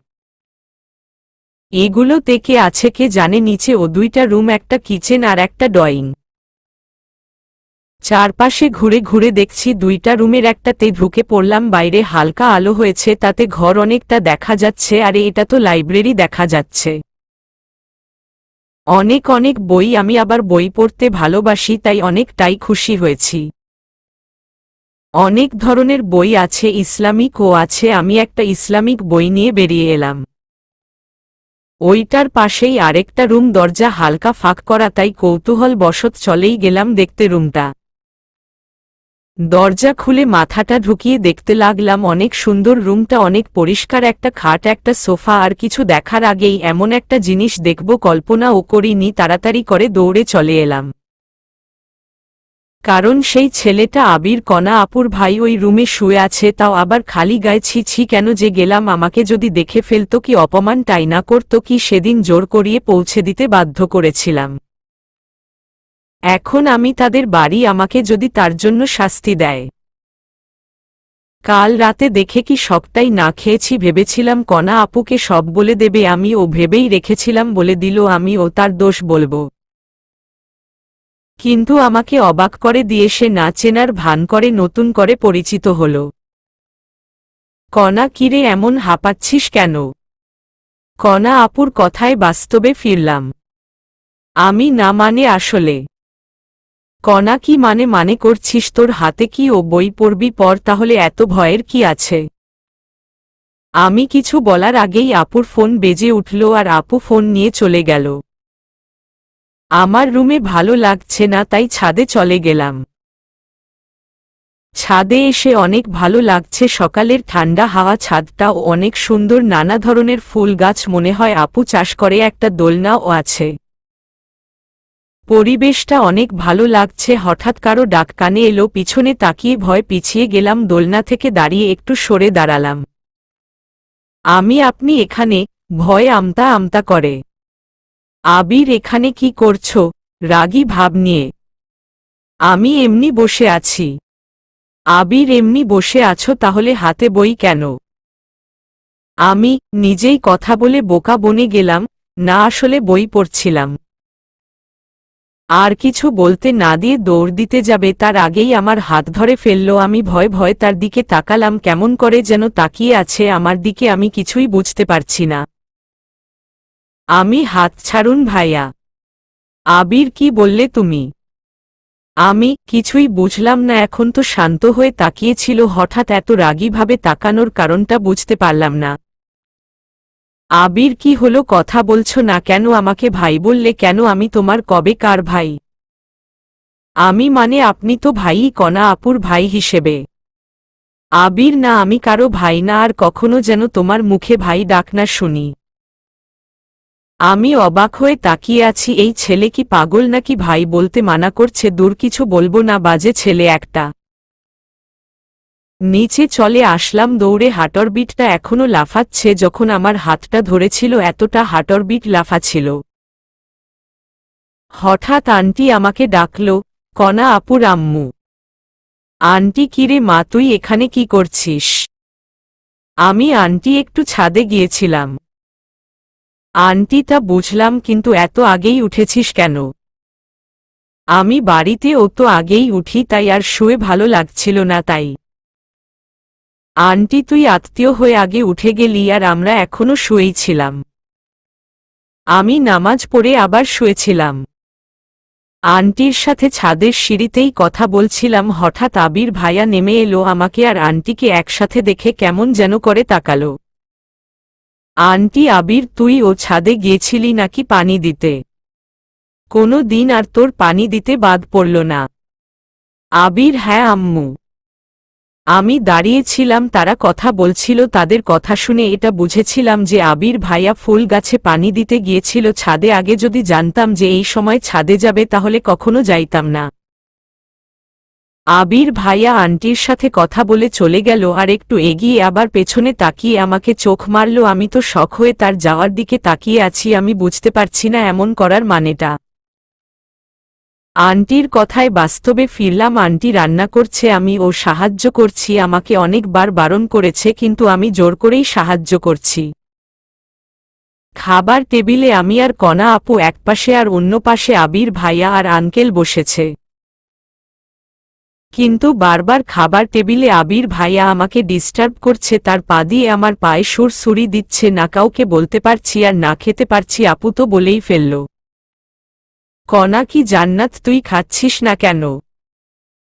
এগুলোতে কে আছে কে জানে। নিচে ও 2টা রুম, একটা কিচেন আর একটা ড্রয়িং চারপাশে ঘুরে ঘুরে দেখছি দুইটা রুমের একটাতে ঢুকে পড়লাম, বাইরে হালকা আলো হয়েছে, তাতে ঘর অনেকটা দেখা যাচ্ছে, আরে এটা তো লাইব্রেরি দেখা যাচ্ছে। অনেক অনেক বই, আমি আবার বই পড়তে ভালোবাসি, তাই অনেকটাই খুশি হয়েছি। অনেক ধরনের বই আছে, ইসলামিকও আছে, আমি একটা ইসলামিক বই নিয়ে বেরিয়ে এলাম। ওইটার পাশেই আরেকটা রুম, দরজা হালকা ফাঁক করা, তাই কৌতূহল বশত চলেই গেলাম দেখতে রুমটা। দরজা খুলে মাথাটা ঢুকিয়ে দেখতে লাগলাম, অনেক সুন্দর রুমটা, অনেক পরিষ্কার, একটা খাট, একটা সোফা, আর কিছু দেখার আগেই এমন একটা জিনিস দেখব কল্পনাও করিনি, তাড়াতাড়ি করে দৌড়ে চলে এলাম। কারণ সেই ছেলেটা আবির, কণা আপুর ভাই, ওই রুমে শুয়ে আছে, তাও আবার খালি গায়ে। ছি ছি, কেন যে গেলাম, আমাকে যদি দেখে ফেলতো, কি অপমানটাই না করতো, কি সেদিন জোর করিয়ে পৌঁছে দিতে বাধ্য করেছিলাম। এখন আমি তাদের বাড়ি, আমাকে যদি তার জন্য শাস্তি দেয়। কাল রাতে দেখে কি সবটাই না খেয়েছি, ভেবেছিলাম কণা আপুকে সব বলে দেবে, আমি ও ভেবেই রেখেছিলাম, বলে দিল আমি ও তার দোষ বলবো। কিন্তু আমাকে অবাক করে দিয়ে সে না চেনার ভান করে নতুন করে পরিচিত হল। কণা, কিরে এমন হাঁপাচ্ছিস কেন? কণা আপুর কথায় বাস্তবে ফিরলাম। আমি না মানে আসলে। কণা, কি মানে করছিস? তোর হাতে কি ও বই পড়বি, পর তাহলে, এত ভয়ের কি আছে? আমি কিছু বলার আগেই আপুর ফোন বেজে উঠল, আর আপু ফোন নিয়ে চলে গেল। আমার রুমে ভালো লাগছে না, তাই ছাদে চলে গেলাম। ছাদে এসে অনেক ভালো লাগছে, সকালের ঠান্ডা হাওয়া, ছাদটাও অনেক সুন্দর, নানা ধরনের ফুল গাছ, মনে হয় আপু চাষ করে, একটা দোলনাও আছে। পরিবেশটা অনেক ভালো লাগছে। হঠাৎ কারো ডাক কানে এলো, পিছনে তাকিয়ে ভয় পিছিয়ে গেলাম, দোলনা থেকে দাঁড়িয়ে একটু সরে দাঁড়ালাম। আপনি এখানে? ভয়ে আমতা আমতা করে। আবির, এখানে কি করছো? রাগী ভাব নিয়ে। আমি এমনি বসে আছি। আবির, এমনি বসে আছো, তাহলে হাতে বই কেন? আমি নিজেই কথা বলে বোকা বনে গেলাম, না আসলে বই পড়ছিলাম। আর কিছু বলতে না দিয়ে দৌড় দিতে যাবে, তার আগেই আমার হাত ধরে ফেলল। আমি ভয়ে ভয়ে তার দিকে তাকালাম, কেমন করে যেন তাকিয়ে আছে আমার দিকে, আমি কিছুই বুঝতে পারছি না। আমি, হাত ছাড়ুন ভাইয়া। আবির, কি বললে তুমি? আমি কিছুই বুঝলাম না, এখন তো শান্ত হয়ে তাকিয়েছিল, হঠাৎ এত রাগীভাবে তাকানোর কারণটা বুঝতে পারলাম না। আবির, কি হলো, কথা বলছো না কেন? আমাকে ভাই বললে কেন? আমি তোমার কবে কার ভাই? আমি মানে আপনি তো ভাইই, কণা আপুর ভাই হিসেবে। আবির, না, আমি কারো ভাই না, আর কখনো যেন তোমার মুখে ভাই ডাক না শুনি। আমি অবাক হয়ে তাকিয়ে আছি, এই ছেলে কি পাগল নাকি? ভাই বলতে মানা করছে, দূর, কিছু বলবো না, বাজে ছেলে একটা। নিচে চলে আসলাম দৌড়ে, হাঁটরবিটটা এখনো লাফাচ্ছে, যখন আমার হাতটা ধরেছিল এতটা হাঁটরবিট লাফাছিল। হঠাৎ আন্টি আমাকে ডাকল, কণা আপুর আম্মু। আন্টি, কিরে মা, তুই এখানে কি করছিস? আমি, আন্টি একটু ছাদে গিয়েছিলাম। আন্টি, তা বুঝলাম, কিন্তু এত আগেই উঠেছিস কেন? আমি বাড়িতে ও তো আগেই উঠি, তাই আর শুয়ে ভালো লাগছিল না, তাই। আন্টি, তুই আত্মীয় হয়ে আগে উঠে গেলি, আর আমরা এখনো শুয়েই ছিলাম। আমি নামাজ পড়ে আবার শুয়েছিলাম। আন্টির সাথে ছাদের সিঁড়িতেই কথা বলছিলাম, হঠাৎ আবির ভাইয়া নেমে এলো, আমাকে আর আন্টিকে একসাথে দেখে কেমন যেন করে তাকালো। আন্টি, আবির, তুই ও ছাদে গিয়েছিলি নাকি পানি দিতে? কোনো দিন আর তোর পানি দিতে বাদ পড়ল না? আবির, হ্যাঁ আম্মু। আমি দাঁড়িয়েছিলাম, তারা কথা বলছিল, তাদের কথা শুনে এটা বুঝেছিলাম যে আবির ভাইয়া ফুল গাছে পানি দিতে গিয়েছিল ছাদে। আগে যদি জানতাম যে এই সময় ছাদে যাবে, তাহলে কখনো যাইতাম না। আবির ভাইয়া আন্টির সাথে কথা বলে চলে গেল, আর একটু এগিয়ে আবার পেছনে তাকিয়ে আমাকে চোখ মারল। আমি তো শখ হয়ে তার যাওয়ার দিকে তাকিয়ে আছি, আমি বুঝতে পারছি না এমন করার মানেটা। আন্টির কথায় বাস্তবে ফিরলাম, আন্টি রান্না করছে, আমি ও সাহায্য করছি। আমাকে অনেকবার বারণ করেছে, কিন্তু আমি জোর করেই সাহায্য করছি। খাবার টেবিলে আমি আর কণা আপু একপাশে, আর অন্য পাশে আবির ভাইয়া আর আঙ্কেল বসেছে। কিন্তু বারবার খাবার টেবিলে আবির ভাইয়া আমাকে ডিস্টার্ব করছে, তার পা দিয়ে আমার পায়ে সুরসুরি দিচ্ছে। না কাউকে বলতে পারছি আর না খেতে পারছি। আপু তো বলেই ফেলল, কণা কি জান্নাত, তুই খাচ্ছিস না কেন?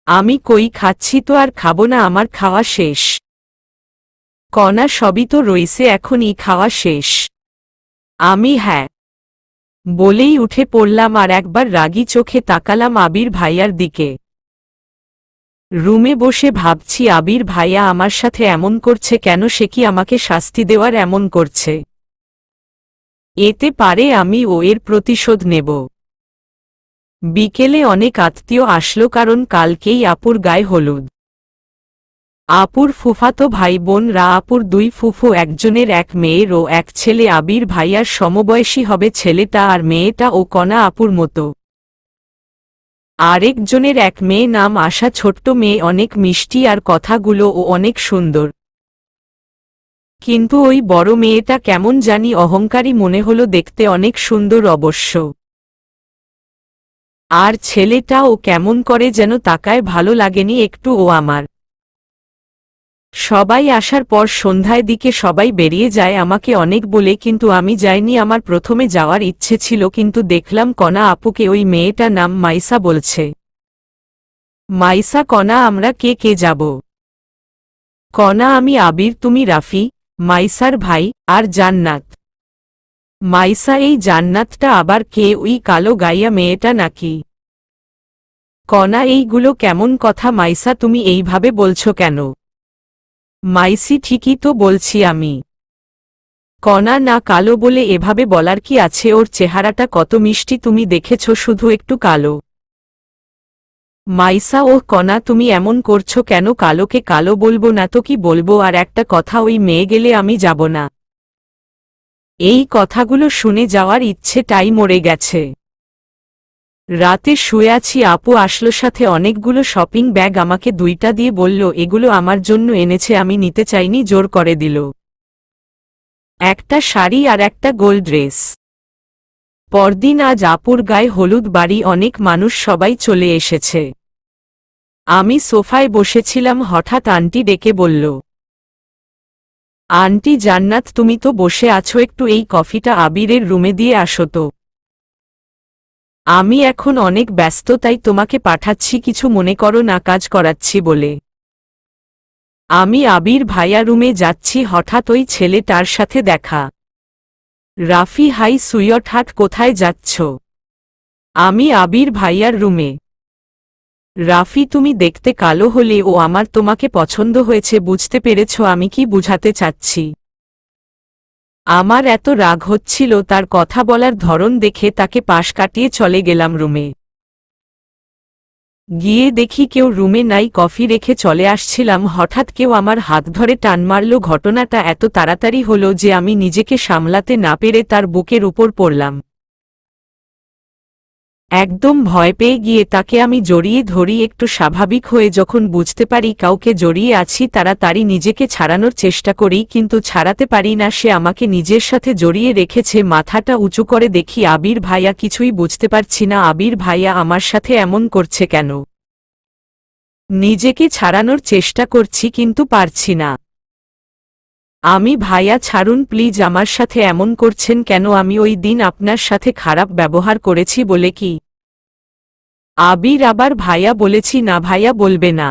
আমি কই খাচ্ছি তো, আর খাবো না, আমার খাওয়া শেষ। কণা সবই তো রইছে, এখনই খাওয়া শেষ। আমি হ্যাঁ বলেই উঠে পড়লাম আর একবার রাগী চোখে তাকালাম আবির ভাইয়ার দিকে। রুমে বসে ভাবছি আবির ভাইয়া আমার সাথে এমন করছে কেন? সে কি আমাকে শাস্তি দেওয়ার এমন করছে? এতে পারে আমি ও এর প্রতিশোধ নেব। বিকেলে অনেক আত্মীয় আসলো, কারণ কালকেই আপুর গায়ে হলুদ। আপুর ফুফাতো ভাই বোনরা, আপুর দুই ফুফু, একজনের এক মেয়ের ও এক ছেলে। আবির ভাইয়ার সমবয়সী হবে ছেলেটা, আর মেয়েটা ও কণা আপুর মতো। আরেকজনের এক মেয়ে, নাম আশা, ছোট্ট মেয়ে, অনেক মিষ্টি আর কথাগুলো ও অনেক সুন্দর। কিন্তু ওই বড় মেয়েটা কেমন জানি অহংকারী মনে হলো, দেখতে অনেক সুন্দর অবশ্য। আর ছেলেটাও কেমন করে যেন তাকায়, ভালো লাগেনি একটু ও আমার। সবাই আসার পর সন্ধ্যায় দিকে সবাই বেরিয়ে যায় আমাকে অনেক বলে, কিন্তু আমি যাইনি। আমার প্রথমে যাওয়ার ইচ্ছে ছিল, কিন্তু দেখলাম কণা আপুকে ওই মেয়েটা, নাম মাইসা, বলছে। মাইসা, কণা, আমরা কে কে যাব? কণা, আমি, আবির, তুমি, রাফি, মাইসার ভাই, আর জান্নাত। মাইসা, এই জান্নাতটা আবার কে? ওই কালো গাইয়া মেয়েটা নাকি? কণা, এইগুলো কেমন কথা মাইসা, তুমি এইভাবে বলছো কেন? মাইসি, ঠিকই তো বলছি আমি। কণা, না, কালো বলে এভাবে বলার কি আছে? ওর চেহারাটা কত মিষ্টি, তুমি দেখেছ? শুধু একটু কালো। মাইসা, ও কণা, তুমি এমন করছো কেন? কালোকে কালো বলবো না তো কি বলবো? আর একটা কথা, ওই মেয়ে গেলে আমি যাব না। এই কথাগুলো শুনে যাওয়ার ইচ্ছেটাই মরে গেছে। রাতে শুয়ে আছি, আপু আসলো, সাথে অনেকগুলো শপিং ব্যাগ। আমাকে দুইটা দিয়ে বলল এগুলো আমার জন্য এনেছে। আমি নিতে চাইনি, জোর করে দিল। একটা শাড়ি আর একটা গোল্ড ড্রেস। পরদিন আজ আপুর গায়ে হলুদ, বাড়ি অনেক মানুষ, সবাই চলে এসেছে। আমি সোফায় বসেছিলাম, হঠাৎ আন্টি ডেকে বলল, আন্টি জান্নাত, তুমি তো বসে আছো, একটু এই কফিটা আবিরের রুমে দিয়ে আসো তো। আমি এখন অনেক ব্যস্ত, তাই তোমাকে পাঠাচ্ছি, কিছু মনে করো না, কাজ করাচ্ছি বলে। আমি আবির ভাইয়া রুমে যাচ্ছি, হঠাৎ ওই ছেলেটার সাথে দেখা। রাফি, হাই সুইয়টহার্ট, কোথায় যাচ্ছ? আমি আবির ভাইয়ার রুমে। রাফি, তুমি দেখতে কালো হলে ও আমার তোমাকে পছন্দ হয়েছে, বুঝতে পেরেছ আমি কি বুঝাতে চাচ্ছি? আমার এত রাগ হচ্ছিল তার কথা বলার ধরন দেখে, তাকে পাশ কাটিয়ে চলে গেলাম রুমে। গিয়ে দেখি কেউ রুমে নাই। কফি রেখে চলে আসছিলাম, হঠাৎ কেউ আমার হাত ধরে টান মারল। ঘটনাটা এত তাড়াতাড়ি হলো যে আমি নিজেকে সামলাতে না পেরে তার বুকের উপর পড়লাম। একদম ভয় পেয়ে গিয়ে তাকে আমি জড়িয়ে ধরি। একটু স্বাভাবিক হয়ে যখন বুঝতে পারি কাউকে জড়িয়ে আছি, তাড়াতাড়ি নিজেকে ছাড়ানোর চেষ্টা করি, কিন্তু ছাড়াতে পারি না। সে আমাকে নিজের সাথে জড়িয়ে রেখেছে। মাথাটা উঁচু করে দেখি আবির ভাইয়া। কিছুই বুঝতে পারছি না আবির ভাইয়া আমার সাথে এমন করছে কেন। নিজেকে ছাড়ানোর চেষ্টা করছি, কিন্তু পারছি না। আমি, ভাইয়া ছাড়ুন প্লিজ, আমার সাথে এমন করছেন কেন? আমি ওই দিন আপনার সাথে খারাপ ব্যবহার করেছি বলে কি? আবির আবার, ভাইয়া বলেছি না, ভাইয়া বলবে না।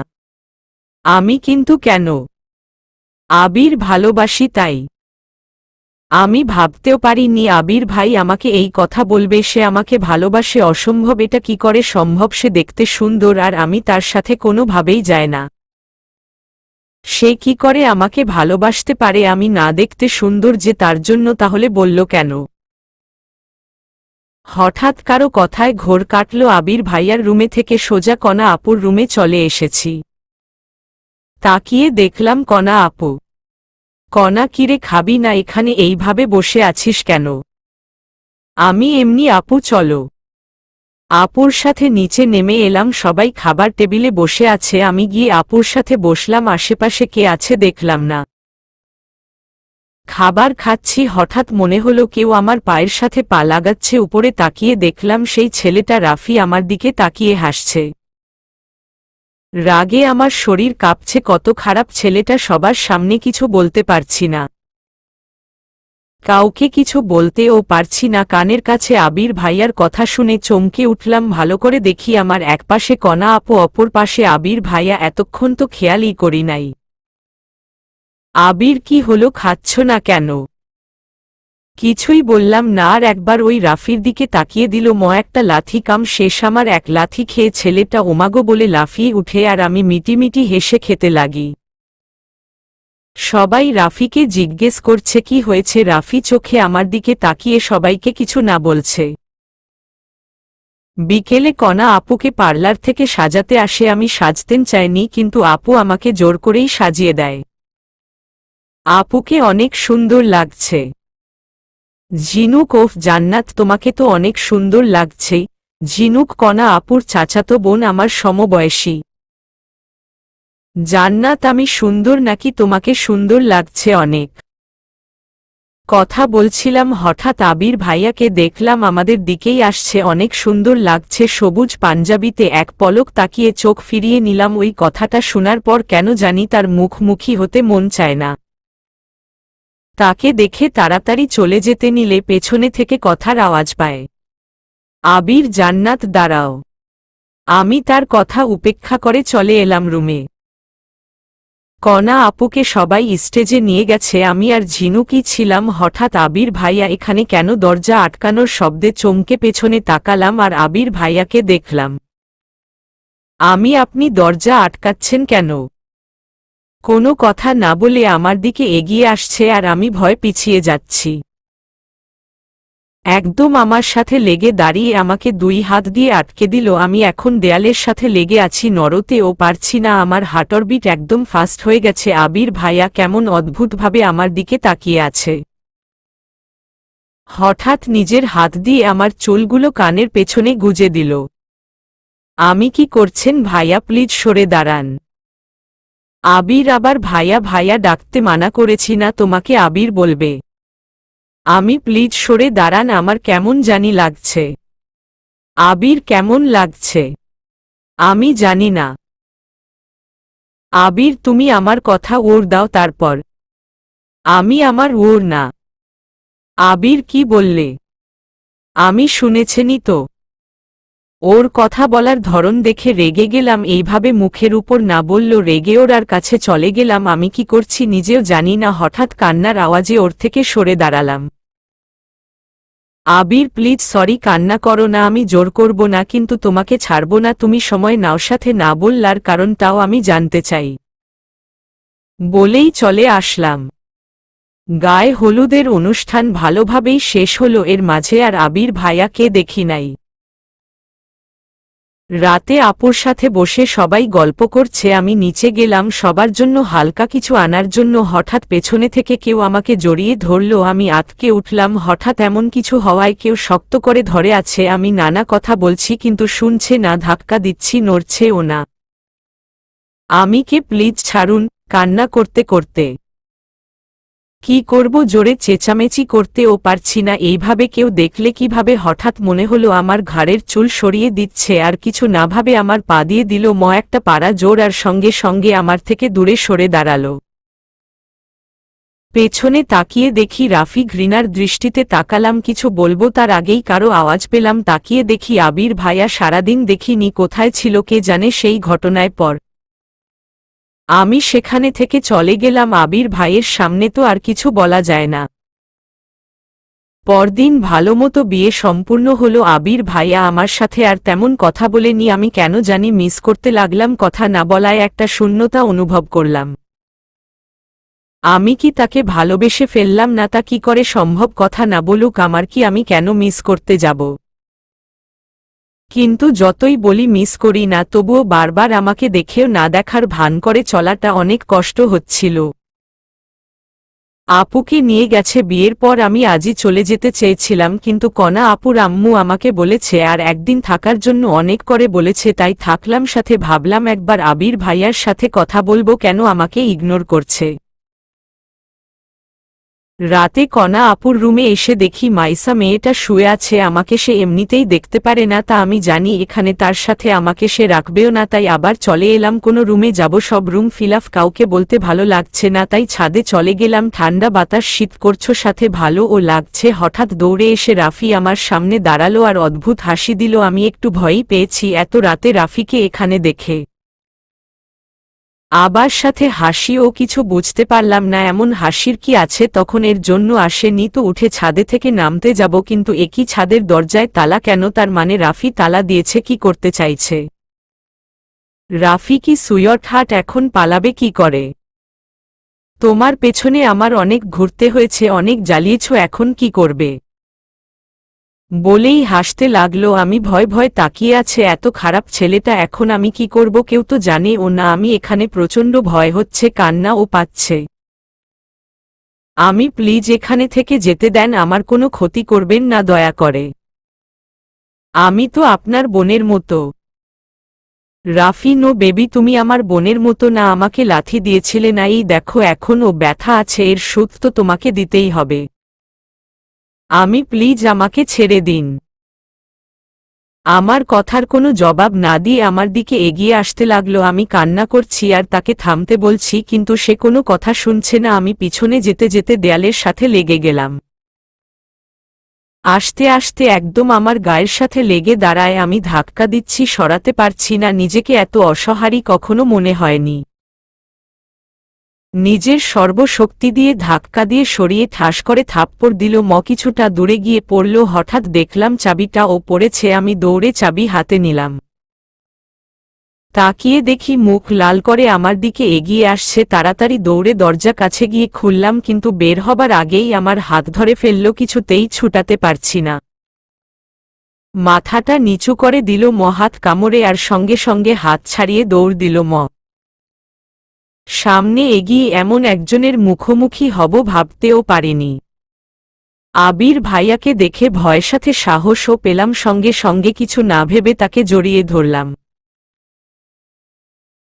আমি কিন্তু কেন? আবির, ভালোবাসি তাই। আমি ভাবতেও পারিনি আবির ভাই আমাকে এই কথা বলবে। সে আমাকে ভালোবাসে, অসম্ভব। এটা কি করে সম্ভব? সে দেখতে সুন্দর আর আমি তার সাথে কোনোভাবেই যায় না। সে কি করে আমাকে ভালোবাসতে পারে? আমি না দেখতে সুন্দর যে তার জন্য? তাহলে বলল কেন? হঠাৎ কারো কথায় ঘোর কাটল। আবির ভাইয়ার রুমে থেকে সোজা কণা আপুর রুমে চলে এসেছি। তাকিয়ে দেখলাম কণা আপু। কণা, কিরে, খাবি না? এখানে এইভাবে বসে আছিস কেন? আমি এমনি। আপু চলো। আপুর সাথে নিচে নেমে এলাম, সবাই খাবার টেবিলে বসে আছে। আমি গিয়ে আপুর সাথে বসলাম। আশেপাশে কে আছে দেখলাম না। খাবার খাচ্ছি, হঠাৎ মনে হলো কেউ আমার পায়ের সাথে পা লাগাচ্ছে। উপরে তাকিয়ে দেখলাম সেই ছেলেটা রাফি আমার দিকে তাকিয়ে হাসছে। রাগে আমার শরীর কাঁপছে, কত খারাপ ছেলেটা, সবার সামনে কিছু বলতে পারছি না, কাউকে কিছু বলতেও পারছি না। কানের কাছে আবির ভাইয়ার কথা শুনে চমকে উঠলাম, ভালো করে দেখি আমার একপাশে কণা আপু, অপর পাশে আবির ভাইয়া। এতক্ষণ তো খেয়ালই করি নাই। আবির, কি হলো, খাচ্ছ না কেন? কিছুই বললাম না, আর একবার ওই রাফির দিকে তাকিয়ে দিল। একটা লাথি কাম শেষ, আমার এক লাথি খেয়ে ছেলেটা ওমাগো বলে লাফিয়ে উঠে, আর আমি মিটিমিটি হেসে খেতে লাগি। সবাই রাফিকে জিজ্ঞেস করছে কি হয়েছে, রাফি চোখে আমার দিকে তাকিয়ে সবাইকে কিছু না বলছে। বিকেলে কণা আপুকে পার্লার থেকে সাজাতে আসে, আমি সাজতেন চাইনি, কিন্তু আপু আমাকে জোর করেই সাজিয়ে দেয়। আপুকে অনেক সুন্দর লাগছে। ঝিনুক, ওফ জান্নাত, তোমাকে তো অনেক সুন্দর লাগছে। ঝিনুক কণা আপুর চাচাতো বোন, আমার সমবয়সী। জান্নাত, আমি সুন্দর নাকি? তোমাকে সুন্দর লাগছে অনেক। কথা বলছিলাম, হঠাৎ আবির ভাইয়াকে দেখলাম আমাদের দিকেই আসছে। অনেক সুন্দর লাগছে সবুজ পাঞ্জাবিতে। এক পলক তাকিয়ে চোখ ফিরিয়ে নিলাম। ওই কথাটা শোনার পর কেন জানি তার মুখোমুখি হতে মন চায় না। তাকে দেখে তাড়াতাড়ি চলে যেতে নিলে পেছনে থেকে কথার আওয়াজ পায়, আবির, জান্নাত দাঁড়াও। আমি তার কথা উপেক্ষা করে চলে এলাম রুমে। কণা আপুকে সবাই স্টেজে নিয়ে গেছে, আমি আর ঝিনুকই ছিলাম। হঠাৎ আবির ভাইয়া এখানে কেন? দরজা আটকানোর শব্দে চমকে পেছনে তাকালাম, আর আবির ভাইয়াকে দেখলাম। আপনি দরজা আটকাচ্ছেন কেন? কোনো কথা না বলে আমার দিকে এগিয়ে আসছে, আর আমি ভয় পিছিয়ে যাচ্ছি। একদম আমার সাথে লেগে দাঁড়িয়ে আমাকে দুই হাত দিয়ে আটকে দিল। আমি এখন দেয়ালের সাথে লেগে আছি, নড়তেও পারছি না। আমার হার্টবিট একদম ফাস্ট হয়ে গেছে। আবির ভাইয়া কেমন অদ্ভুতভাবে আমার দিকে তাকিয়ে আছে। হঠাৎ নিজের হাত দিয়ে আমার চুলগুলো কানের পেছনে গুজে দিল। আমি কি করছেন ভাইয়া, প্লিজ সরে দাঁড়ান। আবির, আবার ভাইয়া ভাইয়া ডাকতে মানা করেছি না তোমাকে, আবির বলবে। আমি, প্লিজ সরে দাঁড়ান, আমার কেমন জানি লাগছে। আবির, কেমন লাগছে? আমি জানি না। আবির, তুমি আমার কথা ওর দাও তারপর। আমি, আমার ওর না। আবির, কি বললে? আমি শুনেছেনই তো। ওর কথা বলার ধরন দেখে রেগে গেলাম। এইভাবে মুখের উপর না বলল, রেগে ওর আর কাছে চলে গেলাম। আমি কি করছি নিজেও জানি না। হঠাৎ কান্নার আওয়াজে ওর থেকে সরে দাঁড়ালাম। আবির, প্লিজ সরি, কান্না করো না, আমি জোর করব না, কিন্তু তোমাকে ছাড়ব না। তুমি সময় নাও, সাথে না বললার কারণটাও আমি জানতে চাই। বলেই চলে আসলাম। গায়ে হলুদের অনুষ্ঠান ভালোভাবেই শেষ হলো, এর মাঝে আর আবির ভাইয়াকে দেখি নাই। রাতে আপুর সাথে বসে সবাই গল্প করছে, আমি নিচে গেলাম সবার জন্য হালকা কিছু আনার জন্য। হঠাৎ পেছনে থেকে কেউ আমাকে জড়িয়ে ধরল, আমি আঁতকে উঠলাম। হঠাৎ এমন কিছু হওয়ায় কেউ শক্ত করে ধরে আছে। আমি নানা কথা বলছি কিন্তু শুনছে না, ধাক্কা দিচ্ছি, নড়ছেও না। আমি কে, প্লিজ ছাড়ুন, কান্না করতে করতে। কি করব, জোরে চেঁচামেচি করতেও পারছি না। এইভাবে কেউ দেখলে কিভাবে? হঠাৎ মনে হলো আমার ঘাড়ের চুল সরিয়ে দিচ্ছে, আর কিছু না ভাবে আমার পা দিয়ে দিল একটা পাড়া জোর, আর সঙ্গে সঙ্গে আমার থেকে দূরে সরে দাঁড়াল। পেছনে তাকিয়ে দেখি রাফি। ঘৃণার দৃষ্টিতে তাকালাম, কিছু বলবো তার আগেই কারো আওয়াজ পেলাম। তাকিয়ে দেখি আবির ভাইয়া। সারাদিন দেখিনি, কোথায় ছিল কে জানে সেই ঘটনায় পর। আমি সেখানে থেকে চলে গেলাম। আবির ভাইয়ের সামনে তো আর কিছু বলা যায় না। পরদিন ভালোমতো বিয়ে সম্পূর্ণ হলো। আবির ভাইয়া আমার সাথে আর তেমন কথা বলেনি। আমি কেন জানি মিস করতে লাগলাম। কথা না বলায় একটা শূন্যতা অনুভব করলাম। আমি কি তাকে ভালোবেসে ফেললাম না? তা কি করে সম্ভব? কথা না বলুক আমার কি, আমি কেন মিস করতে যাব? কিন্তু যতই বলি মিস করি না, তবুও বারবার আমাকে দেখেও না দেখার ভান করে চলাটা অনেক কষ্ট হচ্ছিল। আপুকে নিয়ে গেছে বিয়ের পর। আমি আজই চলে যেতে চেয়েছিলাম, কিন্তু কণা আপুর আম্মু আমাকে বলেছে আর একদিন থাকার জন্য অনেক করে বলেছে, তাই থাকলাম। সাথে ভাবলাম একবার আবির ভাইয়ার সাথে কথা বলবো, কেন আমাকে ইগনোর করছে। রাতে কণা আপুর রুমে এসে দেখি মাইসা মেয়েটা শুয়ে আছে, আমাকে সে এমনিতেই দেখতে পারে না, তা আমি জানি এখানে তার সাথে আমাকে সে রাখবেও না, তাই আবার চলে এলাম কোনো রুমে যাব, সব রুম ফিলাফ, কাউকে বলতে ভালো লাগছে না, তাই ছাদে চলে গেলাম, ঠান্ডা বাতাস শীত করছো সাথে ভালো ও লাগছে। হঠাৎ দৌড়ে এসে রাফি আমার সামনে দাঁড়ালো আর অদ্ভুত হাসি দিল, আমি একটু ভয়ই পেয়েছি এত রাতে রাফিকে এখানে দেখে। আবার সাথে হাসিও, কিছু বুঝতে পারলাম না এমন হাসির কি আছে, তখন এর জন্য আসেনি তো, উঠে ছাদে থেকে নামতে যাব, কিন্তু একই ছাদের দরজায় তালা কেন, তার মানে রাফি তালা দিয়েছে, কি করতে চাইছে রাফি? কি সুইট হার্ট, এখন পালাবে কি করে? তোমার পেছনে আমার অনেক ঘুরতে হয়েছে, অনেক জ্বালিয়েছ, এখন কি করবে বলেই হাসতে লাগলো। আমি ভয় ভয় তাকিয়ে আছে, এত খারাপ ছেলেটা, এখন আমি কি করব? কেউ তো জানে ও না আমি এখানে, প্রচণ্ড ভয় হচ্ছে, কান্না ও পাচ্ছে। আমি প্লিজ এখানে থেকে যেতে দেন, আমার কোনো ক্ষতি করবেন না দয়া করে, আমি তো আপনার বোনের মতো। রাফি, নো বেবি, তুমি আমার বোনের মতো না, আমাকে লাথি দিয়েছিলে না, এই দেখো এখন ও ব্যথা আছে, এর শোধ তো তোমাকে দিতেই হবে, আমি প্লিজ আমাকে ছেড়ে দিন। আমার কথার কোনো জবাব না দিয়ে আমার দিকে এগিয়ে আসতে লাগলো, আমি কান্না করছি আর তাকে থামতে বলছি, কিন্তু সে কোনো কথা শুনছে না। আমি পিছনে যেতে যেতে দেয়ালের সাথে লেগে গেলাম, আস্তে আস্তে একদম আমার গায়ের সাথে লেগে দাঁড়ায়, আমি ধাক্কা দিচ্ছি, সরাতে পারছি না নিজেকে, এত অসহারী কখনো মনে হয়নি। নিজের সর্বশক্তি দিয়ে ধাক্কা দিয়ে সরিয়ে ঠাস করে থাপ্পড় দিল, কিছুটা দূরে গিয়ে পড়ল, হঠাৎ দেখলাম চাবিটা ও পড়েছে, আমি দৌড়ে চাবি হাতে নিলাম, তাকিয়ে দেখি মুখ লাল করে আমার দিকে এগিয়ে আসছে, তাড়াতাড়ি দৌড়ে দরজা কাছে গিয়ে খুললাম, কিন্তু বের হবার আগেই আমার হাত ধরে ফেলল, কিছুতেই ছুটাতে পারছি না, মাথাটা নিচু করে দিল, হাত কামড়ে আর সঙ্গে সঙ্গে হাত ছাড়িয়ে দৌড় দিল। সামনে এগিয়ে এমন একজনের মুখোমুখি হব ভাবতেও পারিনি। আবির ভাইয়াকে দেখে ভয়ের সাথে সাহসও পেলাম, সঙ্গে সঙ্গে কিছু না ভেবে তাকে জড়িয়ে ধরলাম।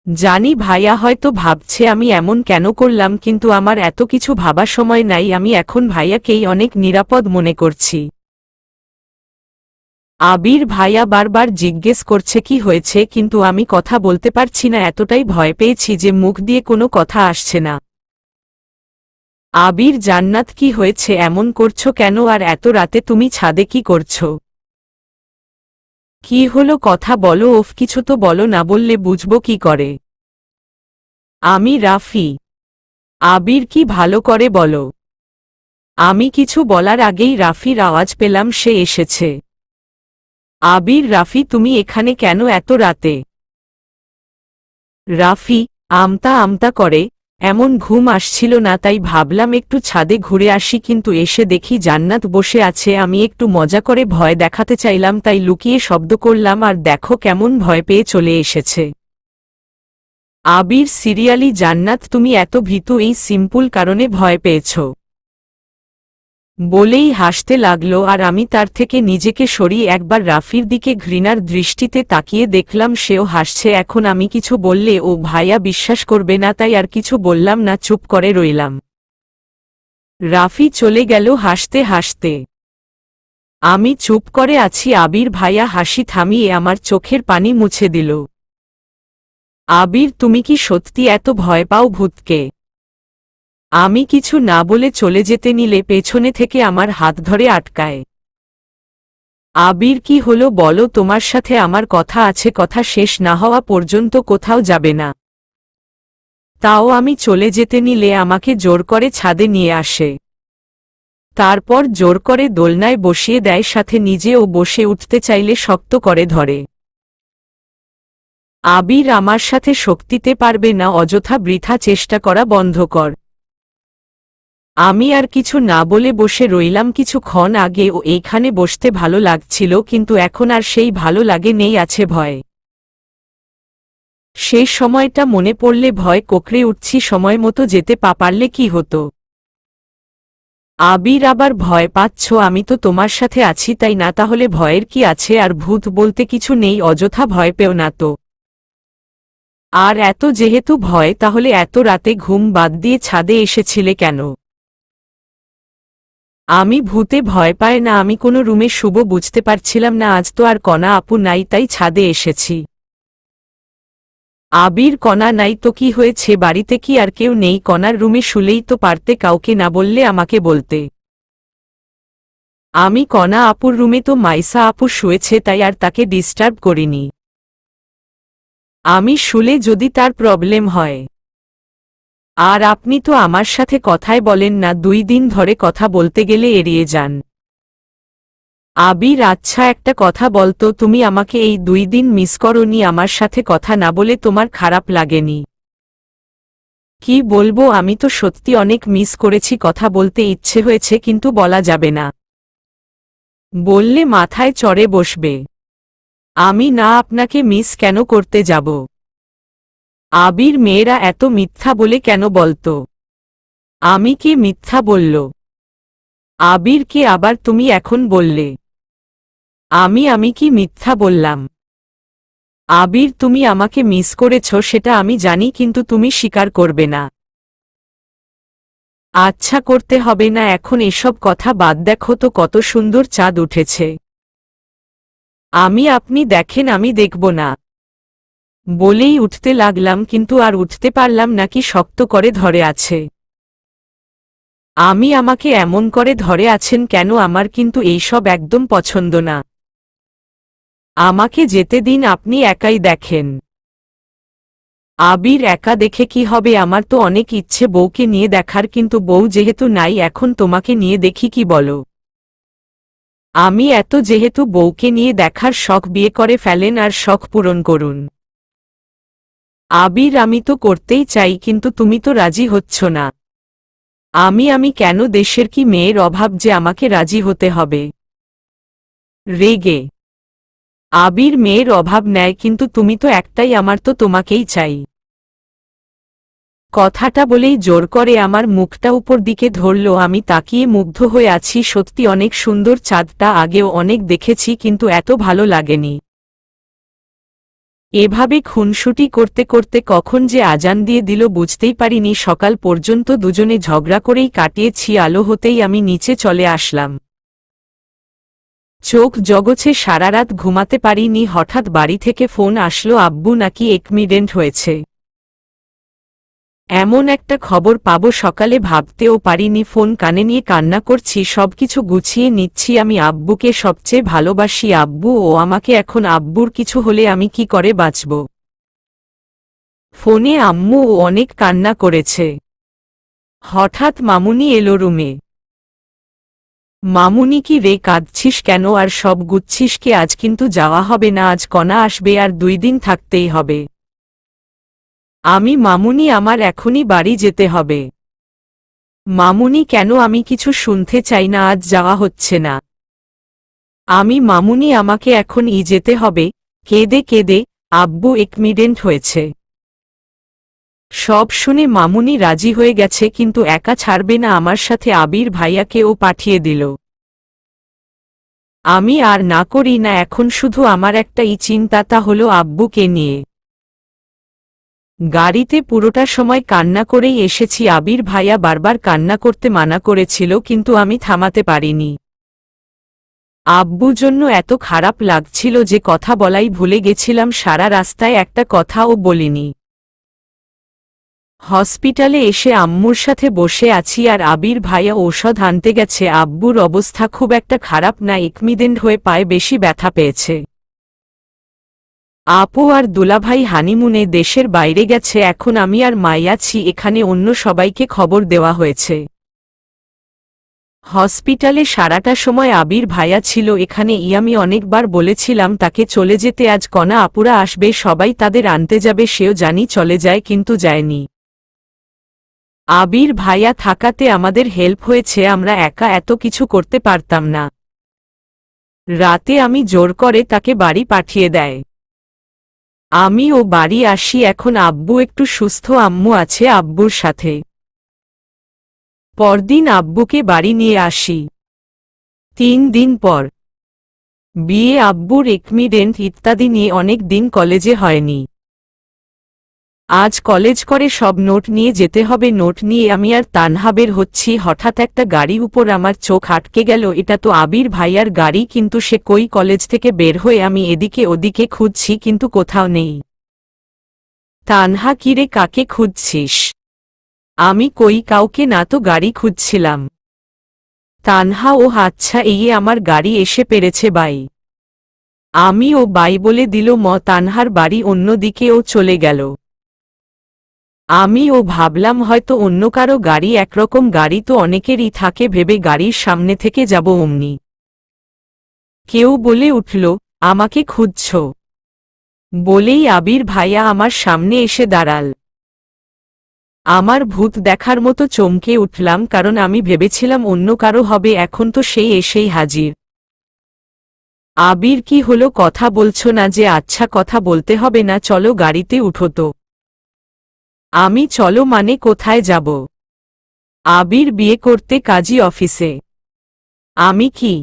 জানি ভাইয়া হয়তো ভাবছে আমি এমন কেন করলাম, কিন্তু আমার এত কিছু ভাবার সময় নাই, আমি এখন ভাইয়াকেই অনেক নিরাপদ মনে করছি। আবির ভাইয়া বারবার জিজ্ঞেস করছে কি হয়েছে, কিন্তু আমি কথা বলতে পারছি না, এতটাই ভয় পেয়েছি যে মুখ দিয়ে কোনো কথা আসছে না। আবির, জান্নাত, কি হয়েছে, এমন করছো কেন, আর এত রাতে তুমি ছাদে কি করছো? কি হলো, কথা বলো, ওফ কিছু তো বলো, না বললে বুঝবো কি করে? আমি রাফি। আবির, কি ভালো করে বলো। আমি কিছু বলার আগেই রাফির আওয়াজ পেলাম, সে এসেছে। আবির, রাফি, তুমি এখানে কেন এত রাতে? রাফি আমতা আমতা করে, এমন ঘুম আসছিল না, তাই ভাবলাম একটু ছাদে ঘুরে আসি, কিন্তু এসে দেখি জান্নাত বসে আছে, আমি একটু মজা করে ভয় দেখাতে চাইলাম, তাই লুকিয়ে শব্দ করলাম, আর দেখো কেমন ভয় পেয়ে চলে এসেছে। আবির, সিরিয়ালি জান্নাত, তুমি এত ভীতু এই সিম্পল কারণে ভয় পেয়েছ? বলেই হাসতে লাগলো, আর আমি তার থেকে নিজেকে সরিয়ে একবার রাফির দিকে ঘৃণার দৃষ্টিতে তাকিয়ে দেখলাম সেও হাসছে, এখন আমি কিছু বললে ও ভাইয়া বিশ্বাস করবে না, তাই আর কিছু বললাম না, চুপ করে রইলাম। রাফি চলে গেল হাসতে হাসতে, আমি চুপ করে আছি। আবির ভাইয়া হাসি থামিয়ে আমার চোখের পানি মুছে দিল। আবির, তুমি কি সত্যি এত ভয় পাও ভূতকে? আমি কিছু না বলে চলে যেতে নিলে পেছনে থেকে আমার হাত ধরে আটকায়। আবির, কি হলো বলো, তোমার সাথে আমার কথা আছে, কথা শেষ না হওয়া পর্যন্ত কোথাও যাবে না। তাও আমি চলে যেতে নিলে আমাকে জোর করে ছাদে নিয়ে আসে, তারপর জোর করে দোলনায় বসিয়ে দেয়, সাথে নিজেও বসে উঠতে চাইলে শক্ত করে ধরে। আবির, আমার সাথে শক্তিতে পারবে না, অযথা বৃথা চেষ্টা করা বন্ধ কর। আমি আর কিছু না বলে বসে রইলাম, কিছুক্ষণ আগে ও এইখানে বসতে ভালো লাগছিল, কিন্তু এখন আর সেই ভালো লাগে নেই, আছে ভয়। সেই সময়টা মনে পড়লে ভয় কোঁকড়ে উঠছি, সময় মতো যেতে পারলে কি হতো। আবির, আবার ভয় পাচ্ছ? আমি তো তোমার সাথে আছি তাই না, তাহলে ভয়ের কি আছে, আর ভূত বলতে কিছু নেই, অযথা ভয় পেও না তো। আর এত যেহেতু ভয়, তাহলে এত রাতে ঘুম বাদ দিয়ে ছাদে এসেছিলে কেন? আমি ভূতে ভয় পায় না, আমি কোনো রুমে শুভ বুঝতে পারছিলাম না। আজ তো আর কণা আপু নাই, তাই ছাদে এসেছি। আবির, কণা নাই তো কি হয়েছে? বাড়িতে কি আর কেউ নেই? কণার রুমে শুলেই তো পারতে, কাউকে না বললে আমাকে বলতে। আমি কণা আপুর রুমে তো মাইসা আপু শুয়েছে, তাই আর তাকে ডিস্টার্ব করিনি। আমি শুলে যদি তার প্রবলেম হয়। আর আপনি তো আমার সাথে কথাই বলেন না, 2 দিন ধরে কথা বলতে গেলে এড়িয়ে যান। আবির, আচ্ছা একটা কথা বলতো, তুমি আমাকে এই 2 দিন মিস করোনি? আমার সাথে কথা না বলে তোমার খারাপ লাগেনি? কি বলবো, আমি তো সত্যি অনেক মিস করেছি। কথা বলতে ইচ্ছে হয়েছে কিন্তু বলা যাবে না। বললে মাথায় চড়ে বসবে। আমি না আপনাকে মিস কেন করতে যাব? আবির, মেয়েরা এত মিথ্যা বলে কেন বলতো? আমি কি মিথ্যা বলল? আবির, কে আবার তুমি এখন বললে? আমি কি মিথ্যা বললাম? আবির, তুমি আমাকে মিস করেছ সেটা আমি জানি, কিন্তু তুমি স্বীকার করবে না। আচ্ছা, করতে হবে না এখন, এসব কথা বাদ। দেখো তো কত সুন্দর চাঁদ উঠেছে। আপনি দেখেন, আমি দেখব না বলেই উঠতে লাগলাম, কিন্তু আর উঠতে পারলাম না, কি শক্ত করে ধরে আছে। আমাকে এমন করে ধরে আছেন কেন? আমার কিন্তু এইসব একদম পছন্দ না। আমাকে যেতে দিন, আপনি একাই দেখেন। আবির, একা দেখে কি হবে? আমার তো অনেক ইচ্ছে বউকে নিয়ে দেখার, কিন্তু বউ যেহেতু নাই, এখন তোমাকে নিয়ে দেখি, কি বলো? আমি এত যেহেতু বউকে নিয়ে দেখার শখ, বিয়ে করে ফেলেন আর শখ পূরণ করুন। আবির, আমি তো করতেই চাই, কিন্তু তুমি তো রাজি হচ্ছ না। আমি কেন? দেশের কি মেয়ের অভাব যে আমাকে রাজি হতে হবে? রেগে আবির, মেয়ের অভাব নেয়, কিন্তু তুমি তো একটাই, আমার তো তোমাকেই চাই। কথাটা বলেই জোর করে আমার মুখটা উপর দিকে ধরল। আমি তাকিয়ে মুগ্ধ হয়ে আছি। সত্যি অনেক সুন্দর চাঁদটা, আগেও অনেক দেখেছি কিন্তু এত ভালো লাগেনি। এভাবে খুনসুটি করতে করতে কখন যে আজান দিয়ে দিল বুঝতেই পারিনি। সকাল পর্যন্ত দুজনে ঝগড়া করেই কাটিয়েছি। আলো হতেই আমি নিচে চলে আসলাম। চোখ জগছে, সারা রাত ঘুমাতে পারিনি। হঠাৎ বাড়ি থেকে ফোন আসলো, আব্বু নাকি অ্যাক্সিডেন্ট হয়েছে। এমন একটা খবর পাবো সকালে ভাবতেও পারিনি। ফোন কানে নিয়ে কান্না করছি, সবকিছু গুছিয়ে নিচ্ছি। আমি আব্বুকে সবচেয়ে ভালোবাসি। আব্বু ও আমাকে, এখন আব্বুর কিছু হলে আমি কি করে বাঁচব? ফোনে আম্মু ও অনেক কান্না করেছে। হঠাৎ মামুনি এলো রুমে। মামুনি, কি রে, কাঁদছিস কেন? আর সব গুচ্ছিস কি? আজ কিন্তু যাওয়া হবে না, আজ কণা আসবে আর 2 দিন থাকতেই হবে। মামুনি, আমার এখনই বাড়ি যেতে হবে। মামুনি, কেন? আমি কিছু শুনতে চাই না, আজ যাওয়া হচ্ছে না। মামুনি, আমাকে এখনই যেতে হবে। কেঁদে কেঁদে, আব্বু অ্যাক্সিডেন্ট হয়েছে। সব শুনে মামুনি রাজি হয়ে গেছে, কিন্তু একা ছাড়বে না, আমার সাথে আবির ভাইয়াকেও পাঠিয়ে দিল। আমি আর না করি না এখন, শুধু আমার একটাই চিন্তা, তা হলো আব্বুকে নিয়ে। গাড়িতে পুরোটা সময় কান্না করেই এসেছি। আবির ভাইয়া বারবার কান্না করতে মানা করেছিল, কিন্তু আমি থামাতে পারিনি। আব্বুর জন্য এত খারাপ লাগছিল যে কথা বলাই ভুলে গেছিলাম। সারা রাস্তায় একটা কথাও বলিনি। হসপিটালে এসে আম্মুর সাথে বসে আছি, আর আবির ভাইয়া ঔষধ আনতে গেছে। আব্বুর অবস্থা খুব একটা খারাপ না, অ্যাক্সিডেন্ট হয়ে পায়ে বেশি ব্যথা পেয়েছে। আপু আর দুলাভাই হানিমুনে দেশের বাইরে গেছে, এখন আমি আর মাই আছি এখানে। অন্য সবাইকে খবর দেওয়া হয়েছে। হসপিটালে সারাটা সময় আবির ভাইয়া ছিল এখানে। আমি অনেকবার বলেছিলাম তাকে চলে যেতে, আজ কণা আপুরা আসবে, সবাই তাদের আনতে যাবে, সেও জানি চলে যায়, কিন্তু যায়নি। আবির ভাইয়া থাকাতে আমাদের হেল্প হয়েছে, আমরা একা এত কিছু করতে পারতাম না। রাতে আমি জোর করে তাকে বাড়ি পাঠিয়ে দেয়। ও বাড়ি আসি, এখন আব্বু একটু সুস্থ, আম্মু আছে আব্বুর সাথে। পরদিন আব্বুকে বাড়ি নিয়ে আসি। 3 দিন পর বিয়ে, আব্বুর অ্যাক্সিডেন্ট ইত্যাদি নিয়ে অনেক দিন কলেজে হয়নি। আজ কলেজ করে সব নোট নিয়ে যেতে হবে। নোট নিয়ে আমি আর তানহা বের হচ্ছি, হঠাৎ একটা গাড়ি উপর আমার চোখ আটকে গেল। এটা তো আবির ভাইয়ার গাড়ি, কিন্তু সে কই? কলেজ থেকে বের হয়ে আমি এদিকে ওদিকে খুঁজছি কিন্তু কোথাও নেই। তানহা, কিরে, কাকে খুঁজছিস? আমি কই, কাউকে না তো, গাড়ি খুঁজছিলাম। তানহা, ও আচ্ছা, এই আমার গাড়ি এসে পেরেছে বাই। আমি ও বাই বলে দিল। তানহার বাড়ি অন্যদিকে, ও চলে গেল। আমি ও ভাবলাম হয়তো অন্য কারো গাড়ি, একরকম গাড়ি তো অনেকেরই থাকে ভেবে গাড়ির সামনে থেকে যাব, অমনি কেউ বলে উঠল, আমাকে খুঁজছ? বলেই আবির ভাইয়া আমার সামনে এসে দাঁড়াল। আমার ভূত দেখার মতো চমকে উঠলাম, কারণ আমি ভেবেছিলাম অন্য কারো হবে, এখন তো সেই এসেই হাজির। আবির, কি হলো? কথা বলছো না যে? আচ্ছা, কথা বলতে হবে না, চলো গাড়িতে উঠো তো। আমি চলো মানে কোথায় যাব? আবির, বিয়ে করতে কাজী অফিসে। আমি কি?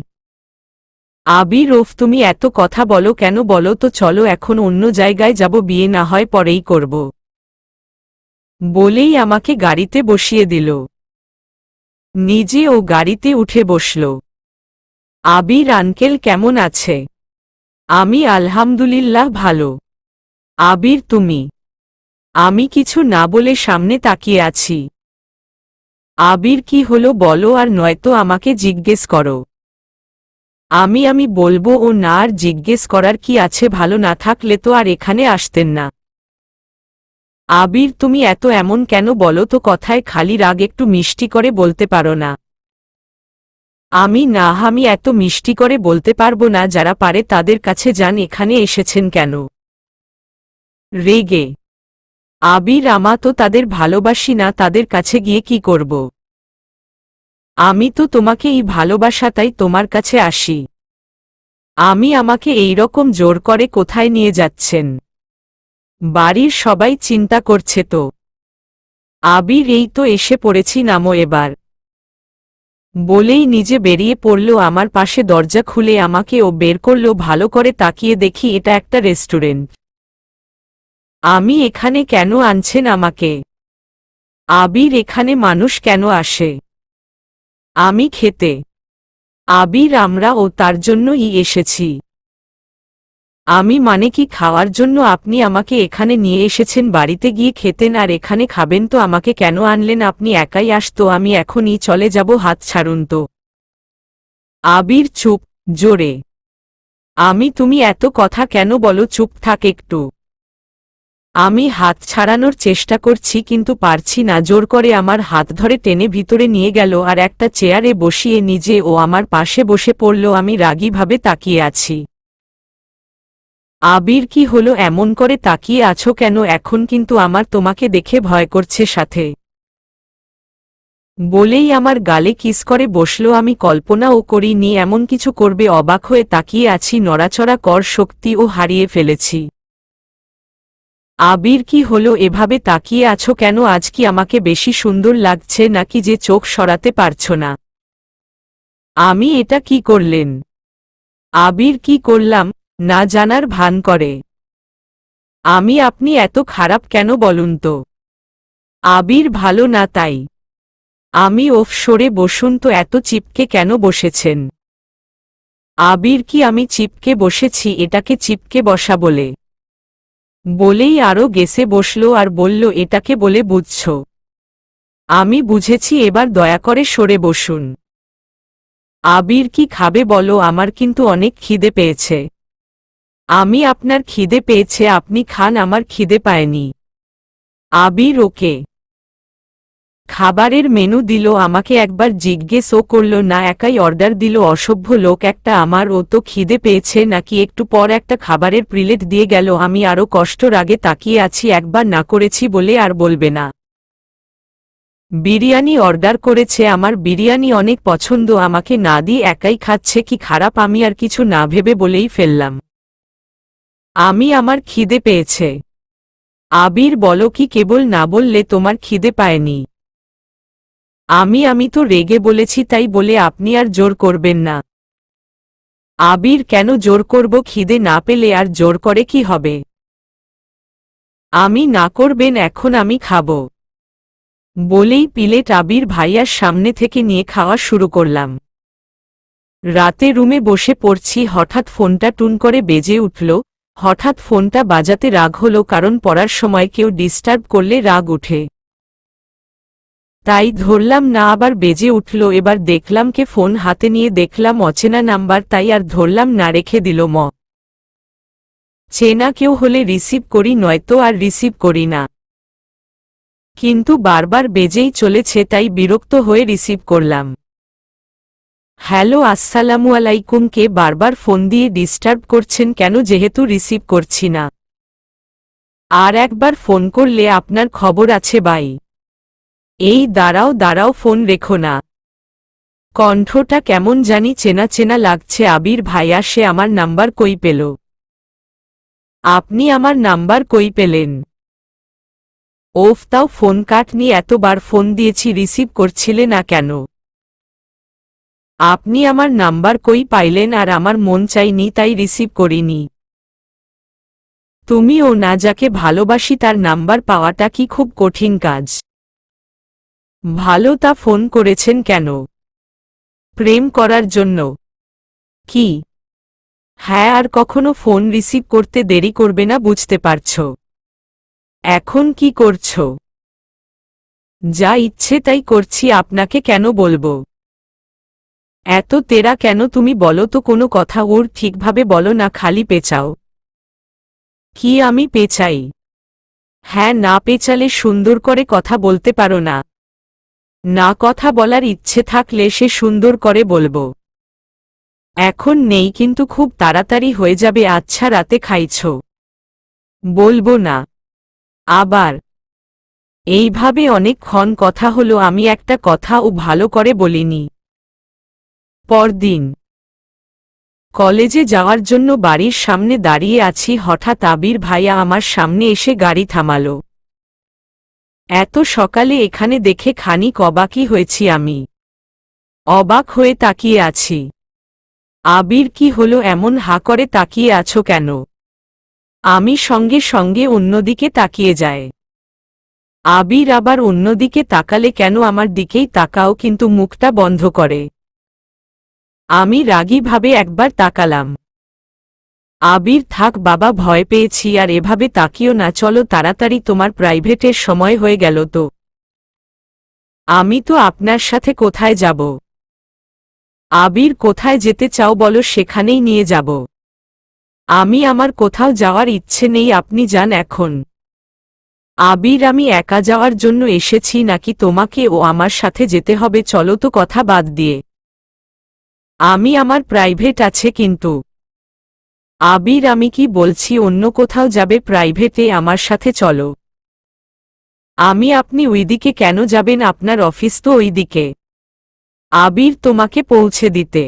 আবির, ওফ, তুমি এত কথা বলো কেন? বলো তো, চলো এখন অন্য জায়গায় যাব, বিয়ে না হয় পরেই করব। বলেই আমাকে গাড়িতে বসিয়ে দিল। নিজে ও গাড়িতে উঠে বসল। আবির, আঙ্কেল কেমন আছে? আমি আলহামদুলিল্লাহ ভালো। আবির, তুমি? আমি কিছু না বলে সামনে তাকিয়ে আছি। আবির, কি হলো বলো, আর নয়তো আমাকে জিজ্ঞেস করো। আমি বলবো ও না, আর জিজ্ঞেস করার কি আছে? ভালো না থাকলে তো আর এখানে আসতেন না। আবির, তুমি এত এমন কেন বলো তো? কথায় খালি রাগ, একটু মিষ্টি করে বলতে পারো না? আমি এত মিষ্টি করে বলতে পারবো না, যারা পারে তাদের কাছে যান, এখানে এসেছেন কেন? রেগে? আবির, আমা তো তাদের ভালোবাসি না, তাদের কাছে গিয়ে কি করব? আমি তো তোমাকে এই ভালোবাসা, তাই তোমার কাছে আসি। আমাকে এইরকম জোর করে কোথায় নিয়ে যাচ্ছেন? বাড়ির সবাই চিন্তা করছে তো। আবির, এই তো এসে পড়েছি, নামো এবার। বলেই নিজে বেরিয়ে পড়ল। আমার পাশে দরজা খুলে আমাকে ও বের করল। ভালো করে তাকিয়ে দেখি এটা একটা রেস্টুরেন্ট। আমি এখানে কেন আনছেন আমাকে? আবির, এখানে মানুষ কেন আসে? আমি খেতে। আবির, আমরা ও তার জন্যই এসেছি। আমি মানে কি খাওয়ার জন্য আপনি আমাকে এখানে নিয়ে এসেছেন? বাড়িতে গিয়ে খেতেন, আর এখানে খাবেন তো? আমাকে কেন আনলেন? আপনি একাই আসতো, আমি এখনই চলে যাব, হাত ছাড়ুন তো। আবির, চুপ। জোরে। তুমি এত কথা কেন বলো? চুপ থাক একটু। আমি হাত ছাড়ানোর চেষ্টা করছি কিন্তু পারছি না। জোর করে আমার হাত ধরে টেনে ভিতরে নিয়ে গেল আর একটা চেয়ারে বসিয়ে নিজে ও আমার পাশে বসে পড়ল। আমি রাগীভাবে তাকিয়ে আছি। আবির, কি হলো? এমন করে তাকিয়ে আছো কেন? এখন কিন্তু আমার তোমাকে দেখে ভয় করছে সাথে। বলেই আমার গালে কিস করে বসল। আমি কল্পনাও করিনি এমন কিছু করবে। অবাক হয়ে তাকিয়ে আছি, নড়াচড়া কর শক্তিও হারিয়ে ফেলেছি। আবির, কি হলো? এভাবে তাকিয়ে আছো কেন? আজ কি আমাকে বেশি সুন্দর লাগছে নাকি যে চোখ সরাতে পারছো না? এটা কি করলেন? আবির, কি করলাম? না জানার ভান করে। আপনি এত খারাপ কেন বলুন তো? আবির, ভালো না তাই। ওফ, সরে বসুন তো, এত চিপকে কেন বসেছেন? আবির, কি আমি চিপকে বসেছি? এটাকে চিপকে বসা বলে? বলেই আরও গেসে বসল আর বলল, এটাকে বলে বুঝছ? আমি বুঝেছি, এবার দয়া করে সরে বসুন। আবির, কি খাবে বলো? আমার কিন্তু অনেক খিদে পেয়েছে। আপনার খিদে পেয়েছে, আপনি খান, আমার খিদে পায়নি। আবির, ওকে। খাবারের মেনু দিল, আমাকে একবার জিজ্ঞেসও করল না, একাই অর্ডার দিল। অসভ্য লোক একটা। আমার ও তো খিদে পেয়েছে নাকি? একটু পর একটা খাবারের প্লেট দিয়ে গেল। আমি আরও কষ্ট রাগে তাকিয়ে আছি। একবার না করেছি বলে আর বলবে না। বিরিয়ানি অর্ডার করেছে। আমার বিরিয়ানি অনেক পছন্দ, আমাকে না দিয়ে একাই খাচ্ছে। কি খারাপ? আমি আর কিছু না ভেবে বলেই ফেললাম, আমার খিদে পেয়েছে। আবির, বলো কি? কেবল না বললে তোমার খিদে পায়নি? আমি তো রেগে বলেছি, তাই বলে আপনি আর জোর করবেন না। আবির, কেন জোর করব? খিদে না পেলে আর জোর করে কি হবে? আমি না করবেন, এখন আমি খাবো। বলেই প্লেট আবির ভাইয়ার সামনে থেকে নিয়ে খাওয়া শুরু করলাম। রাতে রুমে বসে পড়ছি, হঠাৎ ফোনটা টুন করে বেজে উঠল। হঠাৎ ফোনটা বাজাতে রাগ হলো, কারণ পড়ার সময় কেউ ডিস্টার্ব করলে রাগ উঠে। তাই ধরলাম না, আবার বেজে উঠল। এবার দেখলাম কে, ফোন হাতে নিয়ে দেখলাম অচেনা নাম্বার, তাই আর ধরলাম না, রেখে দিল। চেনা কেউ হলে রিসিভ করি, নয়তো আর রিসিভ করি না। কিন্তু বারবার বেজেই চলেছে, তাই বিরক্ত হয়ে রিসিভ করলাম। হ্যালো, আসসালামু আলাইকুম। কে বারবার ফোন দিয়ে ডিস্টার্ব করছেন কেন, যেহেতু রিসিভ করছি না? আর একবার ফোন করলে আপনার খবর আছে ভাই। এই দাঁড়াও দাঁড়াও, ফোন রেখো না। কণ্ঠটা কেমন জানি চেনা চেনা লাগছে। আবির ভাইয়া, সে আমার নাম্বার কই পেল? আপনি আমার নাম্বার কই পেলেন? ওফ, তাও ফোন কাটনি, এতবার ফোন দিয়েছি, রিসিভ করছিলে না কেন? আপনি আমার নাম্বার কই পাইলেন? আর আমার মন চাইনি, তাই রিসিভ করিনি। তুমিও না, যাকে ভালোবাসি তার নাম্বার পাওয়াটা কি খুব কঠিন কাজ? ভালো, তা ফোন করেছেন কেন? প্রেম করার জন্য? কি? হ্যাঁ, আর কখনো ফোন রিসিভ করতে দেরি করবে না, বুঝতে পারছো? এখন কি করছো? যা ইচ্ছে তাই করছি, আপনাকে কেন বলবো? এত তেরা কেন তুমি, বলো তো কোনো কথা? ওর ঠিকভাবে বলো না, খালি পেঁচাও। কি আমি পেঁচাই? হ্যাঁ, না পেঁচালে সুন্দর করে কথা বলতে পারো না? না, কথা বলার ইচ্ছে থাকলে সে সুন্দর করে বলবো। এখন নেই, কিন্তু খুব তাড়াতাড়ি হয়ে যাবে। আচ্ছা, রাতে খাইছো? বলবো না আবার। এইভাবে অনেকক্ষণ কথা হলো, আমি একটা কথাও ভালো করে বলিনি। পরদিন কলেজে যাওয়ার জন্য বাড়ির সামনে দাঁড়িয়ে আছি, হঠাৎ আবির ভাইয়া আমার সামনে এসে গাড়ি থামালো। এত সকালে এখানে দেখে খানিক অবাকই হয়েছি আমি। অবাক হয়ে তাকিয়ে আছি। আবির, কি হলো, এমন হা করে তাকিয়ে আছো কেন? আমি সঙ্গে সঙ্গে অন্যদিকে তাকিয়ে যায়। আবির আবার অন্যদিকে তাকালে কেন? আমার দিকেই তাকাও, কিন্তু মুখটা বন্ধ করে। আমি রাগীভাবে একবার তাকালাম। আবির, থাক বাবা, ভয় পেয়েছি, আর এভাবে তাকিও না, চলো তাড়াতাড়ি, তোমার প্রাইভেটের সময় হয়ে গেল তো। আমি তো আপনার সাথে কোথায় যাব? আবির, কোথায় যেতে চাও বলো, সেখানেই নিয়ে যাব। আমি আমার কোথাও যাওয়ার ইচ্ছে নেই, আপনি যান এখন। আবির, আমি একা যাওয়ার জন্য এসেছি, নাকি তোমাকে ও আমার সাথে যেতে হবে? চলো তো, কথা বাদ দিয়ে। আমি, আমার প্রাইভেট আছে কিন্তু। আবির, আমি কি বলছি, অন্য কোথাও যাবে? প্রাইভেটে আমার সাথে চলো। আপনি ওইদিকে কেন যাবেন? আপনার অফিস তো ওইদিকে। আবির, তোমাকে পৌঁছে দিতে।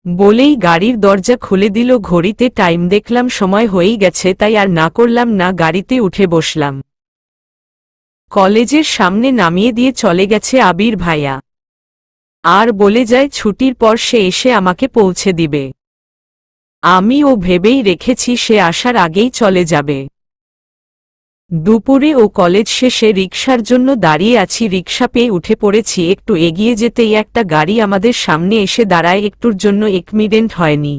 বলেই গাড়ির দরজা খুলে দিল। ঘড়িতে টাইম দেখলাম, সময় হয়েই গেছে, তাই আর না করলাম না, গাড়িতে উঠে বসলাম। কলেজের সামনে নামিয়ে দিয়ে চলে গেছে আবির ভাইয়া। আর বলে যায় ছুটির পর সে এসে আমাকে পৌঁছে দিবে। আমিও ভেবেই রেখেছি সে আসার আগেই চলে যাবে। দুপুরে ও কলেজ শেষে রিকশার জন্য দাঁড়িয়ে আছি, রিকশা পেয়ে উঠে পড়েছি। একটু এগিয়ে যেতেই একটা গাড়ি আমাদের সামনে এসে দাঁড়ায়, একটুর জন্য একমিডেন্ট হয়নি।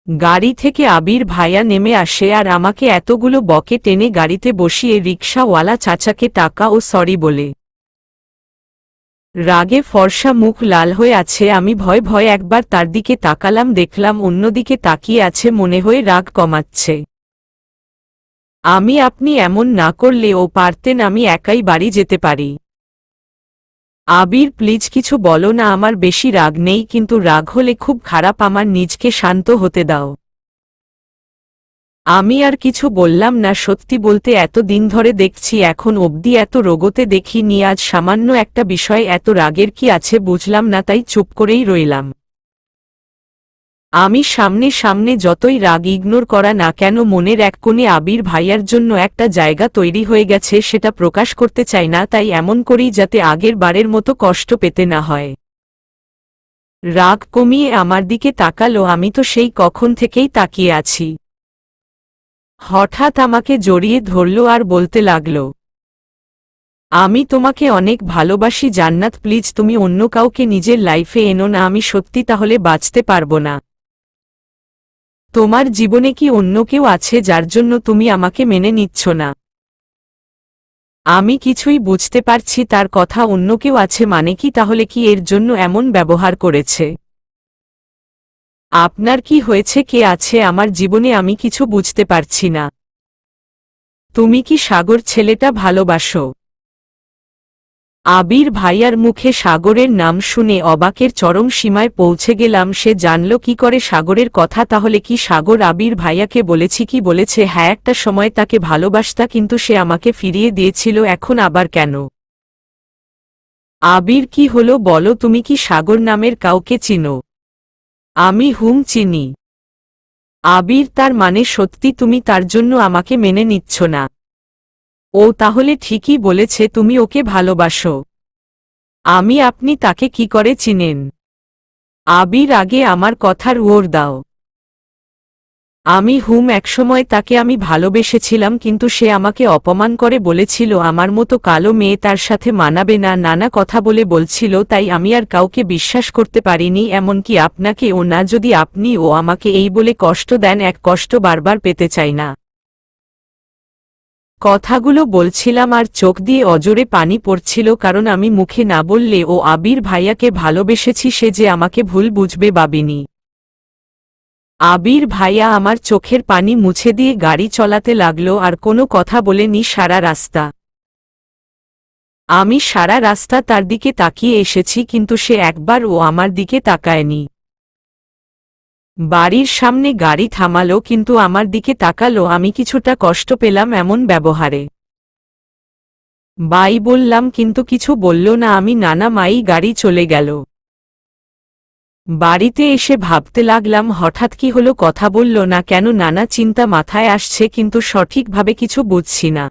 গাড়ি থেকে আবির ভাইয়া নেমে আসে আর আমাকে এতগুলো বকে টেনে গাড়িতে বসিয়ে রিকশাওয়ালা চাচাকে টাকা ও সরি বলে। রাগে ফর্সা মুখ লাল হয়ে আছে। আমি ভয় ভয় একবার তার দিকে তাকালাম, দেখলাম অন্যদিকে তাকিয়ে আছে, মনে হয়ে রাগ কমাচ্ছে। আপনি এমন না করলে ও পারতেন, আমি একাই বাড়ি যেতে পারি। আবির, প্লিজ কিছু বলো না, আমার বেশি রাগ নেই, কিন্তু রাগ হলে খুব খারাপ, আমার নিজকে শান্ত হতে দাও। আমি আর কিছু বললাম না। সত্যি বলতে এত দিন ধরে দেখছি, এখন অবধি এত রোগতে দেখিনি। আজ সামান্য একটা বিষয়ে এত রাগের কি আছে বুঝলাম না, তাই চুপ করেই রইলাম। আমি সামনে সামনে যতই রাগ ইগনোর করা না কেন, মনের এক কোণে আবির ভাইয়ার জন্য একটা জায়গা তৈরি হয়ে গেছে, সেটা প্রকাশ করতে চাই না, তাই এমন করি যাতে আগের বারের মতো কষ্ট পেতে না হয়। রাগ কমিয়ে আমার দিকে তাকালো। আমি তো সেই কখন থেকেই তাকিয়ে আছি। হঠাৎ আমাকে জড়িয়ে ধরল আর বলতে লাগল, আমি তোমাকে অনেক ভালোবাসি জান্নাত, প্লিজ তুমি অন্য কাউকে নিজের লাইফে এনো না, আমি সত্যি তাহলে বাঁচতে পারবো না। তোমার জীবনে কি অন্য কেউ আছে যার জন্য তুমি আমাকে মেনে নিচ্ছ না? আমি কিছুই বুঝতে পারছি তার কথা, অন্য কেউ আছে মানে কি? তাহলে কি এর জন্য এমন ব্যবহার করেছে? আপনার কি হয়েছে? কে আছে আমার জীবনে? আমি কিছু বুঝতে পারছি না। তুমি কি সাগর ছেলেটা ভালোবাসো? আবির ভাইয়ার মুখে সাগরের নাম শুনে অবাকের চরম সীমায় পৌঁছে গেলাম। সে জানল কি করে সাগরের কথা? তাহলে কি সাগর আবির ভাইয়াকে বলেছি? কি বলেছে? হ্যাঁ, একটা সময় তাকে ভালোবাসতা কিন্তু সে আমাকে ফিরিয়ে দিয়েছিল, এখন আবার কেন? আবির কি হলো বলো, তুমি কি সাগর নামের কাউকে চিনো? আমি চিনি। আবির, তার মানে সত্যি তুমি তার জন্য আমাকে মেনে নিচ্ছ না? ও তাহলে ঠিকই বলেছে, তুমি ওকে ভালোবাসো। আপনি তাকে কি করে চিনেন? আবির, আগে আমার কথার উড় দাও। আমি একসময় তাকে আমি ভালোবেসেছিলাম, কিন্তু সে আমাকে অপমান করে বলেছিল আমার মতো কালো মেয়ে তার সাথে মানাবে না, নানা কথা বলছিল, তাই আমি আর কাউকে বিশ্বাস করতে পারিনি, এমনকি আপনাকে ও না। যদি আপনি ও আমাকে এই বলে কষ্ট দেন, এক কষ্ট বারবার পেতে চাই না। কথাগুলো বলছিলাম আর চোখ দিয়ে অজরে পানি পড়ছিল, কারণ আমি মুখে না বললে ও আবির ভাইয়াকে ভালোবেসেছি, সে যে আমাকে ভুল বুঝবে ভাবিনি। আবির ভাইয়া আমার চোখের পানি মুছে দিয়ে গাড়ি চলাতে লাগলো আর কোনো কথা বলেনি সারা রাস্তা। আমি সারা রাস্তা তার দিকে তাকিয়ে এসেছি, কিন্তু সে একবার ও আমার দিকে তাকায়নি। বাড়ির সামনে গাড়ি থামালো, কিন্তু আমার দিকে তাকালো। আমি কিছুটা কষ্ট পেলাম এমন ব্যবহারে। বাই বললাম, কিন্তু কিছু বলল না। আমি নানা মাই গাড়ি চলে গেল। বাড়িতে এসে ভাবতে লাগলাম হঠাৎ কি হলো, কথা বলল না কেন? নানা চিন্তা মাথায় আসছে, কিন্তু সঠিকভাবে কিছু বুঝছি না।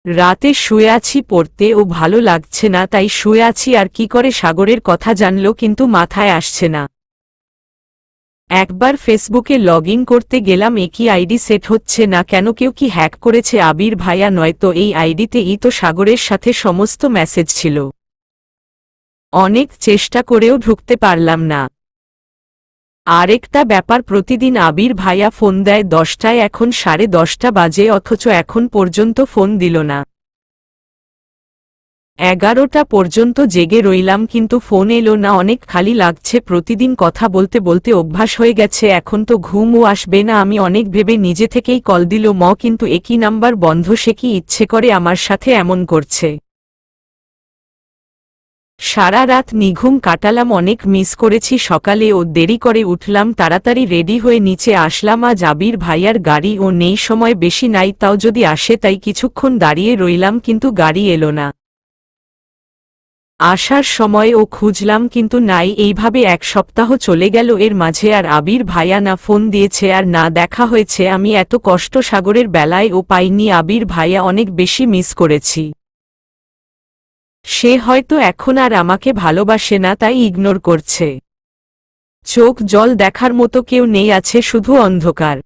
রাতে শুয়ে আছি, পড়তে ও ভালো লাগছে না, তাই শুয়ে আছি। আর কি করে সাগরের কথা জানল কিন্তু মাথায় আসছে না। একবার ফেসবুকে লগ ইন করতে গেলাম, একই আইডি সেট হচ্ছে না কেন? কেউ কি হ্যাক করেছে? আবির ভাইয়া নয়তো? এই আইডিতেই তো সাগরের সাথে সমস্ত মেসেজ ছিল। অনেক চেষ্টা করেও ঢুকতে পারলাম না। আরেকটা ব্যাপার, প্রতিদিন আবির ভাইয়া ফোন দেয় 10টায়, এখন 10:30 বাজে, অথচ এখন পর্যন্ত ফোন দিল না। 11টা পর্যন্ত জেগে রইলাম, কিন্তু ফোন এলো না। অনেক খালি লাগছে, প্রতিদিন কথা বলতে বলতে অভ্যাস হয়ে গেছে, এখন তো ঘুমও আসবে না। আমি অনেক ভেবে নিজে থেকেই কল দিল কিন্তু একই নাম্বার বন্ধ। সে কি ইচ্ছে করে আমার সাথে এমন করছে? সারা রাত নিঘুম কাটালাম, অনেক মিস করেছি। সকালে ও দেরি করে উঠলাম, তাড়াতাড়ি রেডি হয়ে নিচে আসলাম। আজ আবির ভাইয়ার গাড়ি ও নেই, সময় বেশি নাই, তাও যদি আসে। তাই কিছুক্ষণ দাঁড়িয়ে রইলাম, কিন্তু গাড়ি এলো না। আসার সময় ও খুঁজলাম, কিন্তু নাই। এইভাবে 1 সপ্তাহ চলে গেল, এর মাঝে আর আবির ভাইয়া না ফোন দিয়েছে আর না দেখা হয়েছে। আমি এত কষ্ট সাগরের বেলায় ও পাইনি। আবির ভাইয়া অনেক বেশি মিস করেছি। সে হয়তো এখন আর আমাকে ভালোবাসে না, তাই ইগনোর করছে। চোখ জল দেখার মতো কেউ নেই, আছে শুধু অন্ধকার।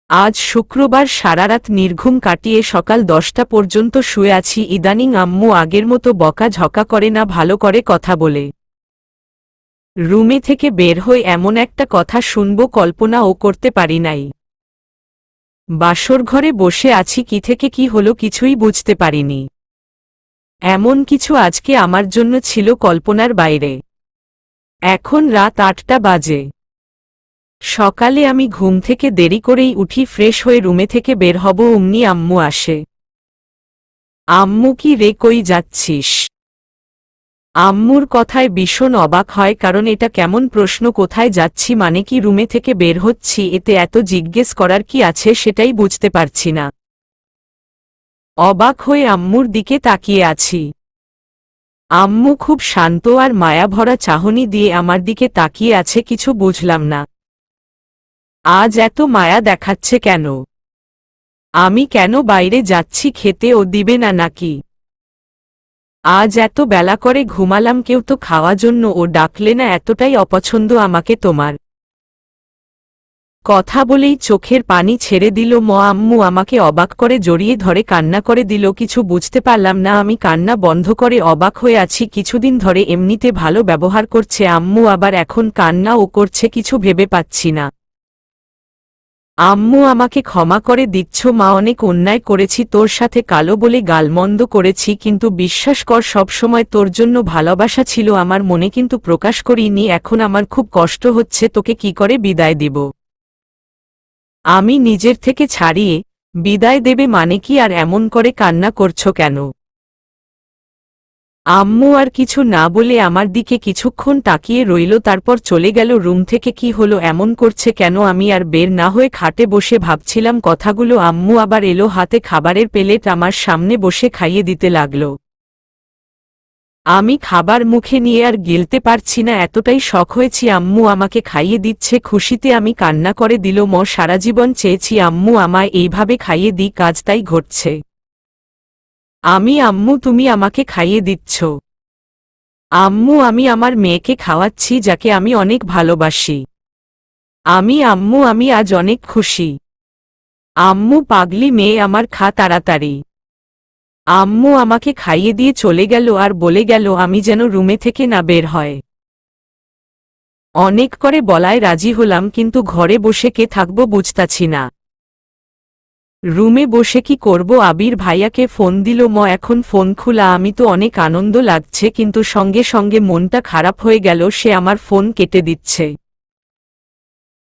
আজ শুক্রবার, সারারাত নির্ঘুম কাটিয়ে সকাল 10টা পর্যন্ত শুয়ে আছি। ইদানিং আম্মু আগের মতো বকা ঝকা করে না, ভালো করে কথা বলে। রুমে থেকে বের হয়ে এমন একটা কথা শুনবো কল্পনাও করতে পারি নাই। বাসর ঘরে বসে আছি, কি থেকে কি হলো কিছুই বুঝতে পারিনি। এমন কিছু আজকে আমার জন্য ছিল কল্পনার বাইরে। এখন রাত 8টা বাজে। সকালে আমি ঘুম থেকে দেরি করেই উঠি, ফ্রেশ হয়ে রুমে থেকে বের হব, অমনি আম্মু আসে। আম্মু, কি রে, কই যাচ্ছিস? আম্মুর কথায় ভীষণ অবাক হয়, কারণ এটা কেমন প্রশ্ন? কোথায় যাচ্ছি মানে কি? রুমে থেকে বের হচ্ছি, এতে এত জিজ্ঞেস করার কি আছে সেটাই বুঝতে পারছি না। অবাক হয়ে আম্মুর দিকে তাকিয়ে আছি। আম্মু খুব শান্ত আর মায়াভরা চাহনি দিয়ে আমার দিকে তাকিয়ে আছে, কিছু বুঝলাম না। আজ এত মায়া দেখাচ্ছে কেন? আমি কেন বাইরে যাচ্ছি? খেতে ও দিবে না নাকি? আজ এত বেলা করে ঘুমালাম, কেউ তো খাওয়া জন্য ও ডাকলে না, এতটাই অপছন্দ আমাকে তোমার? কথা বলেই চোখের পানি ছেড়ে দিল। আম্মু আমাকে অবাক করে জড়িয়ে ধরে কান্না করে দিল। কিছু বুঝতে পারলাম না, আমি কান্না বন্ধ করে অবাক হয়ে আছি। কিছুদিন ধরে এমনিতে ভালো ব্যবহার করছে আম্মু, আবার এখন কান্নাও করছে, কিছু ভেবে পাচ্ছি না। আম্মু আমাকে ক্ষমা করে দিচ্ছ মা, অনেক অন্যায় করেছি তোর সাথে, কালো বলে গালমন্দ করেছি, কিন্তু বিশ্বাস কর সবসময় তোর জন্য ভালোবাসা ছিল আমার মনে, কিন্তু প্রকাশ করিনি। এখন আমার খুব কষ্ট হচ্ছে, তোকে কি করে বিদায় দিব। আমি নিজের থেকে ছাড়িয়ে বিদায় দেবে মানে কি, আর এমন করে কান্না করছো কেন। আম্মু আর কিছু না বলে আমার দিকে কিছুক্ষণ তাকিয়ে রইল, তারপর চলে গেল রুম থেকে। কি হলো, এমন করছে কেন। আমি আর বের না হয়ে খাটে বসে ভাবছিলাম কথাগুলো। আম্মু আবার এলো, হাতে খাবারের প্লেট আমার সামনে বসে খাইয়ে দিতে লাগল। আমি খাবার মুখে নিয়ে আর গিলতে পারছি না, এতটাই শখ হয়েছি। আম্মু আমাকে খাইয়ে দিচ্ছে, খুশিতে আমি কান্না করে দিল। সারা জীবন চেয়েছি আম্মু আমায় এইভাবে খাইয়ে দিই, কাজ তাই ঘটছে। আম্মু তুমি আমাকে খাইয়ে দিচ্ছ। আম্মু আমি আমার মেয়েকে খাওয়াচ্ছি, যাকে আমি অনেক ভালোবাসি। আম্মু আমি আজ অনেক খুশি। আম্মু পাগলি মেয়ে আমার, খা তাড়াতাড়ি। আম্মু আমাকে খাইয়ে দিয়ে চলে গেল আর বলে গেল আমি যেন রুমে থেকে না বের হয়। অনেক করে বলায় রাজি হলাম, কিন্তু ঘরে বসে কে থাকবো বুঝতাছি না। রুমে বসে কি করব, আবির ভাইয়াকে ফোন দিল। এখন ফোন খোলা, আমি তো অনেক আনন্দ লাগছে, কিন্তু সঙ্গে সঙ্গে মনটা খারাপ হয়ে গেল, সে আমার ফোন কেটে দিচ্ছে।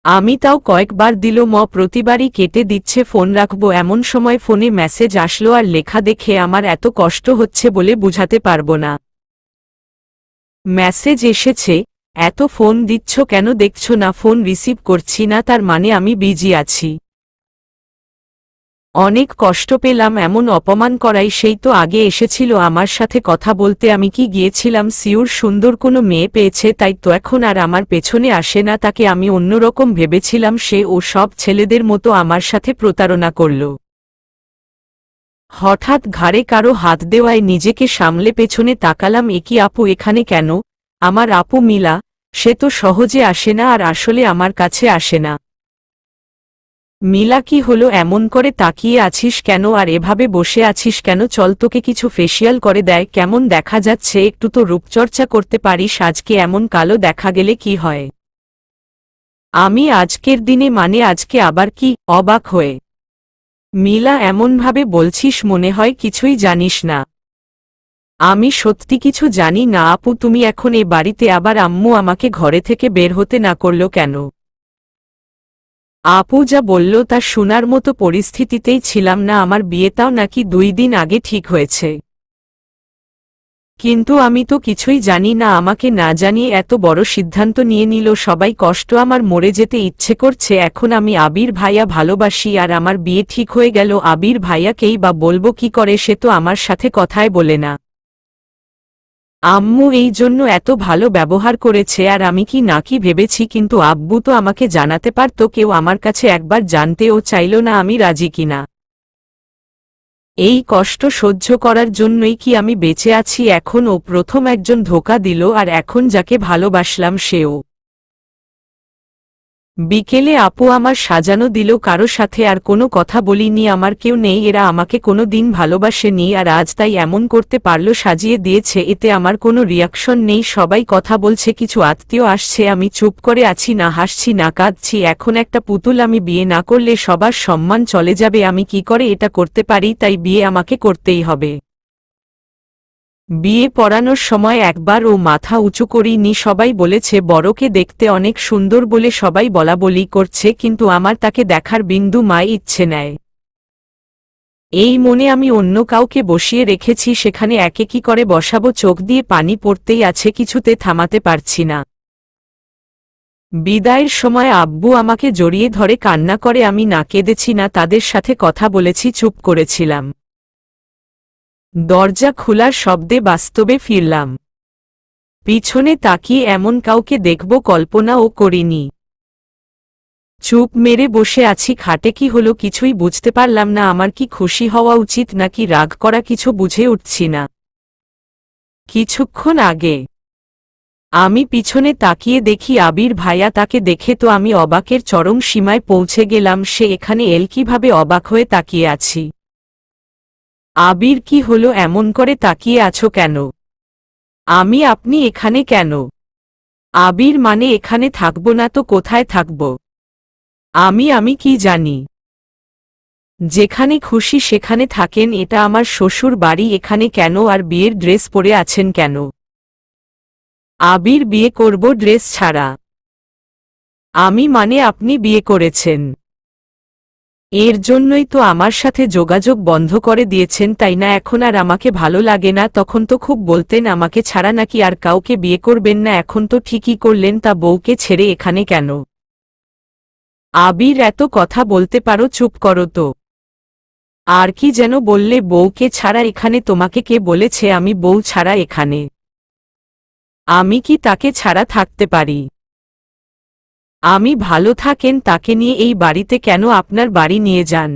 আমি তাও কয়েকবার দিল, প্রতিবারই কেটে দিচ্ছে। ফোন রাখবো এমন সময় ফোনে মেসেজ আসলো, আর লেখা দেখে আমার এত কষ্ট হচ্ছে বলে বুঝাতে পারবো না। মেসেজ এসেছে, এত ফোন দিচ্ছ কেন, দেখছো না ফোন রিসিভ করছি না, তার মানে আমি বিজি আছি। অনেক কষ্ট পেলাম, এমন অপমান করাই। সেই তো আগে এসেছিল আমার সাথে কথা বলতে, আমি কি গিয়েছিলাম সিউর সুন্দর কোনো মেয়ে পেয়েছে, তাই তো এখন আর আমার পেছনে আসে না। তাকে আমি অন্যরকম ভেবেছিলাম, সে ও সব ছেলেদের মতো আমার সাথে প্রতারণা করল। হঠাৎ ঘাড়ে কারো হাত দেওয়ায় নিজেকে সামলে পেছনে তাকালাম, একি আপু এখানে কেন। আমার আপু মিলা, সে তো সহজে আসে না, আর আসলে আমার কাছে আসে না। মিলা কি হলো, এমন করে তাকিয়ে আছিস কেন, আর এভাবে বসে আছিস কেন, চল তোকে কিছু ফেসিয়াল করে দেয়, কেমন দেখা যাচ্ছে, একটু তো রূপচর্চা করতে পারিস, আজকে এমন কালো দেখা গেলে কি হয়। আমি আজকের দিনে মানে আজকে আবার কি, অবাক হয়ে। মিলা এমনভাবে বলছিস, মনে হয় কিছুই জানিস না। আমি সত্যি কিছু জানি না আপু, তুমি এখন এ বাড়িতে, আবার আম্মু আমাকে ঘরে থেকে বের হতে না করল কেন। আপু যা বলল তা শোনার মতো পরিস্থিতিতেই ছিলাম না, আমার বিয়েটাও নাকি 2 দিন আগে ঠিক হয়েছে। কিন্তু আমি তো কিছুই জানি না, আমাকে না জানিয়ে এত বড় সিদ্ধান্ত নিয়ে নিল। সবাই কষ্ট, আমার মরে যেতে ইচ্ছে করছে। এখন আমি আবির ভাইয়া ভালোবাসি, আর আমার বিয়ে ঠিক হয়ে গেল, আবির ভাইয়াকেই বা বলবো কি করে, সে তো আমার সাথে কথায় বলে না। আম্মু এই জন্য এত ভালো ব্যবহার করেছে, আর আমি কি না কি ভেবেছি, কিন্তু আব্বু তো আমাকে জানাতে পারত, কেউ আমার কাছে একবার জানতেও চাইল না আমি রাজি কিনা। এই কষ্ট সহ্য করার জন্যই কি আমি বেঁচে আছি এখন। ও প্রথম একজন ধোঁকা দিল, আর এখন যাকে ভালোবাসলাম সেও। বিকেলে আপু আমার সাজানো দিল কারো সাথে, আর কোনো কথা বলিনি, আমার কেউ নেই, এরা আমাকে কোনো দিন ভালোবাসেনি, আর আজ তাই এমন করতে পারলো, সাজিয়ে দিয়েছে, এতে আমার কোনো রিয়াকশন নেই। সবাই কথা বলছে, কিছু আত্মীয় আসছে, আমি চুপ করে আছি, না হাসছি না কাঁদছি, এখন একটা পুতুল। আমি বিয়ে না করলে সবার সম্মান চলে যাবে, আমি কি করে এটা করতে পারি, তাই বিয়ে আমাকে করতেই হবে। বিয়ে পড়ানোর সময় একবার ও মাথা উঁচু করিনি, সবাই বলেছে বড়কে দেখতে অনেক সুন্দর বলে সবাই বলাবলি করছে, কিন্তু আমার তাকে দেখার বিন্দু মায় ইচ্ছে নেয়। এই মনে আমি অন্য কাউকে বসিয়ে রেখেছি, সেখানে একে কি করে বসাবো, চোখ দিয়ে পানি পড়তেই আছে, কিছুতে থামাতে পারছি না। বিদায়ের সময় আব্বু আমাকে জড়িয়ে ধরে কান্না করে, আমি না কেঁদেছি না তাদের সাথে কথা বলেছি, চুপ করেছিলাম। দরজা খোলার শব্দে বাস্তবে ফিরলাম। পিছনে তাকিয়ে এমন কাউকে দেখব কল্পনাও করিনি। চুপ মেরে বসে আছি খাটে, কি হলো কিছুই বুঝতে পারলাম না। আমার কি খুশি হওয়া উচিত নাকি রাগ করা, কিছু বুঝে উঠছি না। কিছুক্ষণ আগে আমি পিছনে তাকিয়ে দেখি আবির ভাইয়া, তাকে দেখে তো আমি অবাকের চরম সীমায় পৌঁছে গেলাম। সে এখানে এল কিভাবে? অবাক হয়ে তাকিয়ে আছি। আবির, কি হলো? এমন করে তাকিয়ে আছো কেন? আপনি এখানে কেন? আবির, মানে এখানে থাকবো না তো কোথায় থাকব? আমি কি জানি? যেখানে খুশি সেখানে থাকেন, এটা আমার শ্বশুর বাড়ি। এখানে কেন? আর বিয়ের ড্রেস পরে আছেন কেন? আবির, বিয়ে করব ড্রেস ছাড়া। মানে আপনি বিয়ে করেছেন? এর জন্যই তো আমার সাথে যোগাযোগ বন্ধ করে দিয়েছেন, তাই না? এখন আর আমাকে ভালো লাগে না। তখন তো খুব বলতেন আমাকে ছাড়া নাকি আর কাউকে বিয়ে করবেন না, এখন তো ঠিকই করলেন। তা বউকে ছেড়ে এখানে কেন? আবির, এত কথা বলতে পারো? চুপ করো তো। আর কি যেন বললে? বউকে ছাড়া এখানে? তোমাকে কে বলেছে আমি বউ ছাড়া এখানে? আমি কি তাকে ছাড়া থাকতে পারি? ভালো থাকেন তাকে নিয়ে এই বাড়িতে, কেন আপনার বাড়ি নিয়ে যান।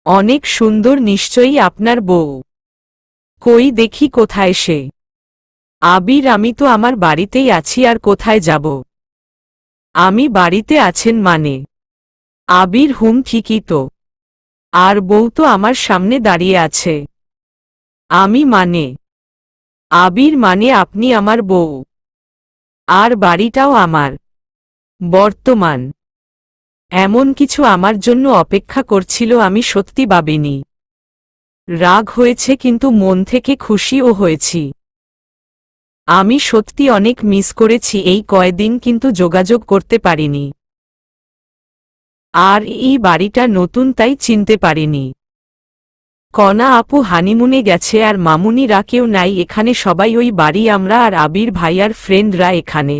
অনেক সুন্দর নিশ্চয়ই আপনার বউ। কই দেখি কোথায় সে? আবির, আমি তো আমার বাড়িতেই আছি, আর কোথায় যাব? বাড়িতে আছেন মানে? আবির, হুম, ঠিকই তো। আর বউ তো আমার সামনে দাঁড়িয়ে আছে। মানে? আবির, মানে আপনি আমার বউ, আর বাড়িটাও আমার। বর্তমান এমন কিছু আমার জন্য অপেক্ষা করছিল আমি সত্যি ভাবিনি। রাগ হয়েছে, কিন্তু মন থেকে খুশিও হয়েছি। আমি সত্যি অনেক মিস করেছি এই কয়দিন, কিন্তু যোগাযোগ করতে পারিনি। আর এই বাড়িটা নতুন, তাই চিনতে পারিনি। কণা আপু হানিমুনে গেছে, আর মামুনিরা কেউ নাই এখানে, সবাই ওই বাড়ি। আমরা আর আবির ভাইয়ার ফ্রেন্ডরা এখানে।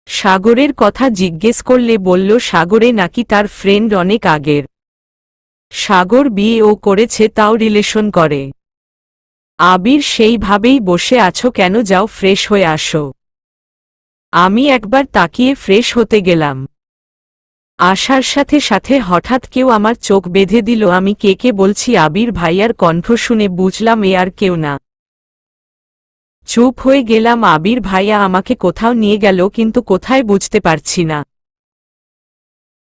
সাগরের কথা জিজ্ঞেস করলে বলল সাগরে নাকি তার ফ্রেন্ড অনেক আগের। সাগর বিয়েও করেছে, তাও রিলেশন করে। আবির, সেইভাবেই বসে আছো কেন? যাও ফ্রেশ হয়ে আসো। আমি একবার তাকিয়ে ফ্রেশ হতে গেলাম। আসার সাথে সাথে হঠাৎ কেউ আমার চোখ বেঁধে দিল। আমি কে বলছি? আবির ভাইয়ার কণ্ঠ শুনে বুঝলাম এ আর কেউ না। চুপ হয়ে গেলাম। আবির ভাইয়া আমাকে কোথাও নিয়ে গেল, কিন্তু কোথায় বুঝতে পারছি না।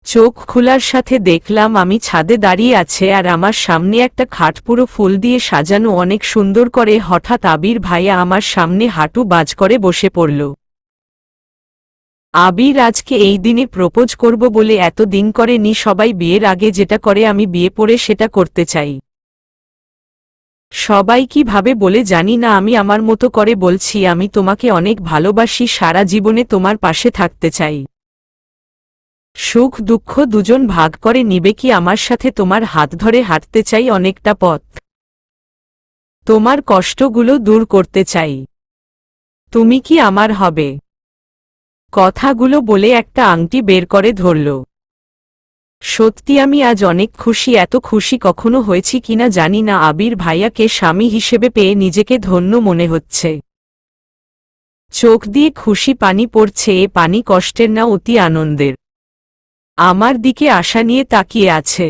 চোখ খোলার সাথে দেখলাম আমি ছাদে দাঁড়িয়ে আছে, আর আমার সামনে একটা খাট পুরো ফুল দিয়ে সাজানো, অনেক সুন্দর করে। হঠাৎ আবির ভাইয়া আমার সামনে হাঁটু বাজ করে বসে পড়ল। আবির, আজকে এই দিনে প্রপোজ করব বলে এত দিন করেনি। সবাই বিয়ের আগে যেটা করে, আমি বিয়ে পরে সেটা করতে চাই। সবাই কি ভাবে বলে জানি না, আমি আমার মতো করে বলছি আমি তোমাকে অনেক ভালোবাসি, সারা জীবনে তোমার পাশে থাকতে চাই। সুখ দুঃখ দুজন ভাগ করে নিবে কি আমার সাথে? তোমার হাত ধরে হাঁটতে চাই অনেকটা পথ। তোমার কষ্টগুলো দূর করতে চাই। তুমি কি আমার হবে? কথাগুলো বলে একটা আংটি বের করে ধরল। সত্যি আমি আজ অনেক খুশি। এত খুশি কখনো হয়েছি কিনা জানি না। আবির ভাইয়াকে স্বামী হিসেবে পেয়ে নিজেকে ধন্য মনে হচ্ছে। চোখ দিয়ে খুশি পানি পড়ছে। এ পানি কষ্টের না, অতি আনন্দের। আমার দিকে আশা নিয়ে তাকিয়ে আছে।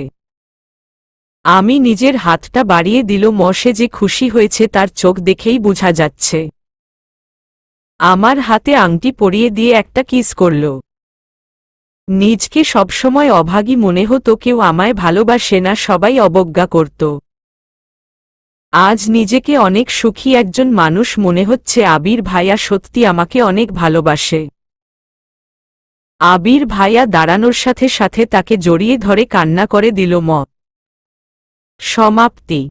আমি নিজের হাতটা বাড়িয়ে দিল। মশে যে খুশি হয়েছে তার চোখ দেখেই বোঝা যাচ্ছে। আমার হাতে আংটি পরিয়ে দিয়ে একটা কিস করল। নিজকে সবসময় অভাগী মনে হতো, কেউ আমায় ভালোবাসে না, সবাই অবজ্ঞা করত। আজ নিজেকে অনেক সুখী একজন মানুষ মনে হচ্ছে। আবির ভাইয়া সত্যি আমাকে অনেক ভালোবাসে। আবির ভাইয়া দাঁড়ানোর সাথে সাথে তাকে জড়িয়ে ধরে কান্না করে দিল। সমাপ্তি।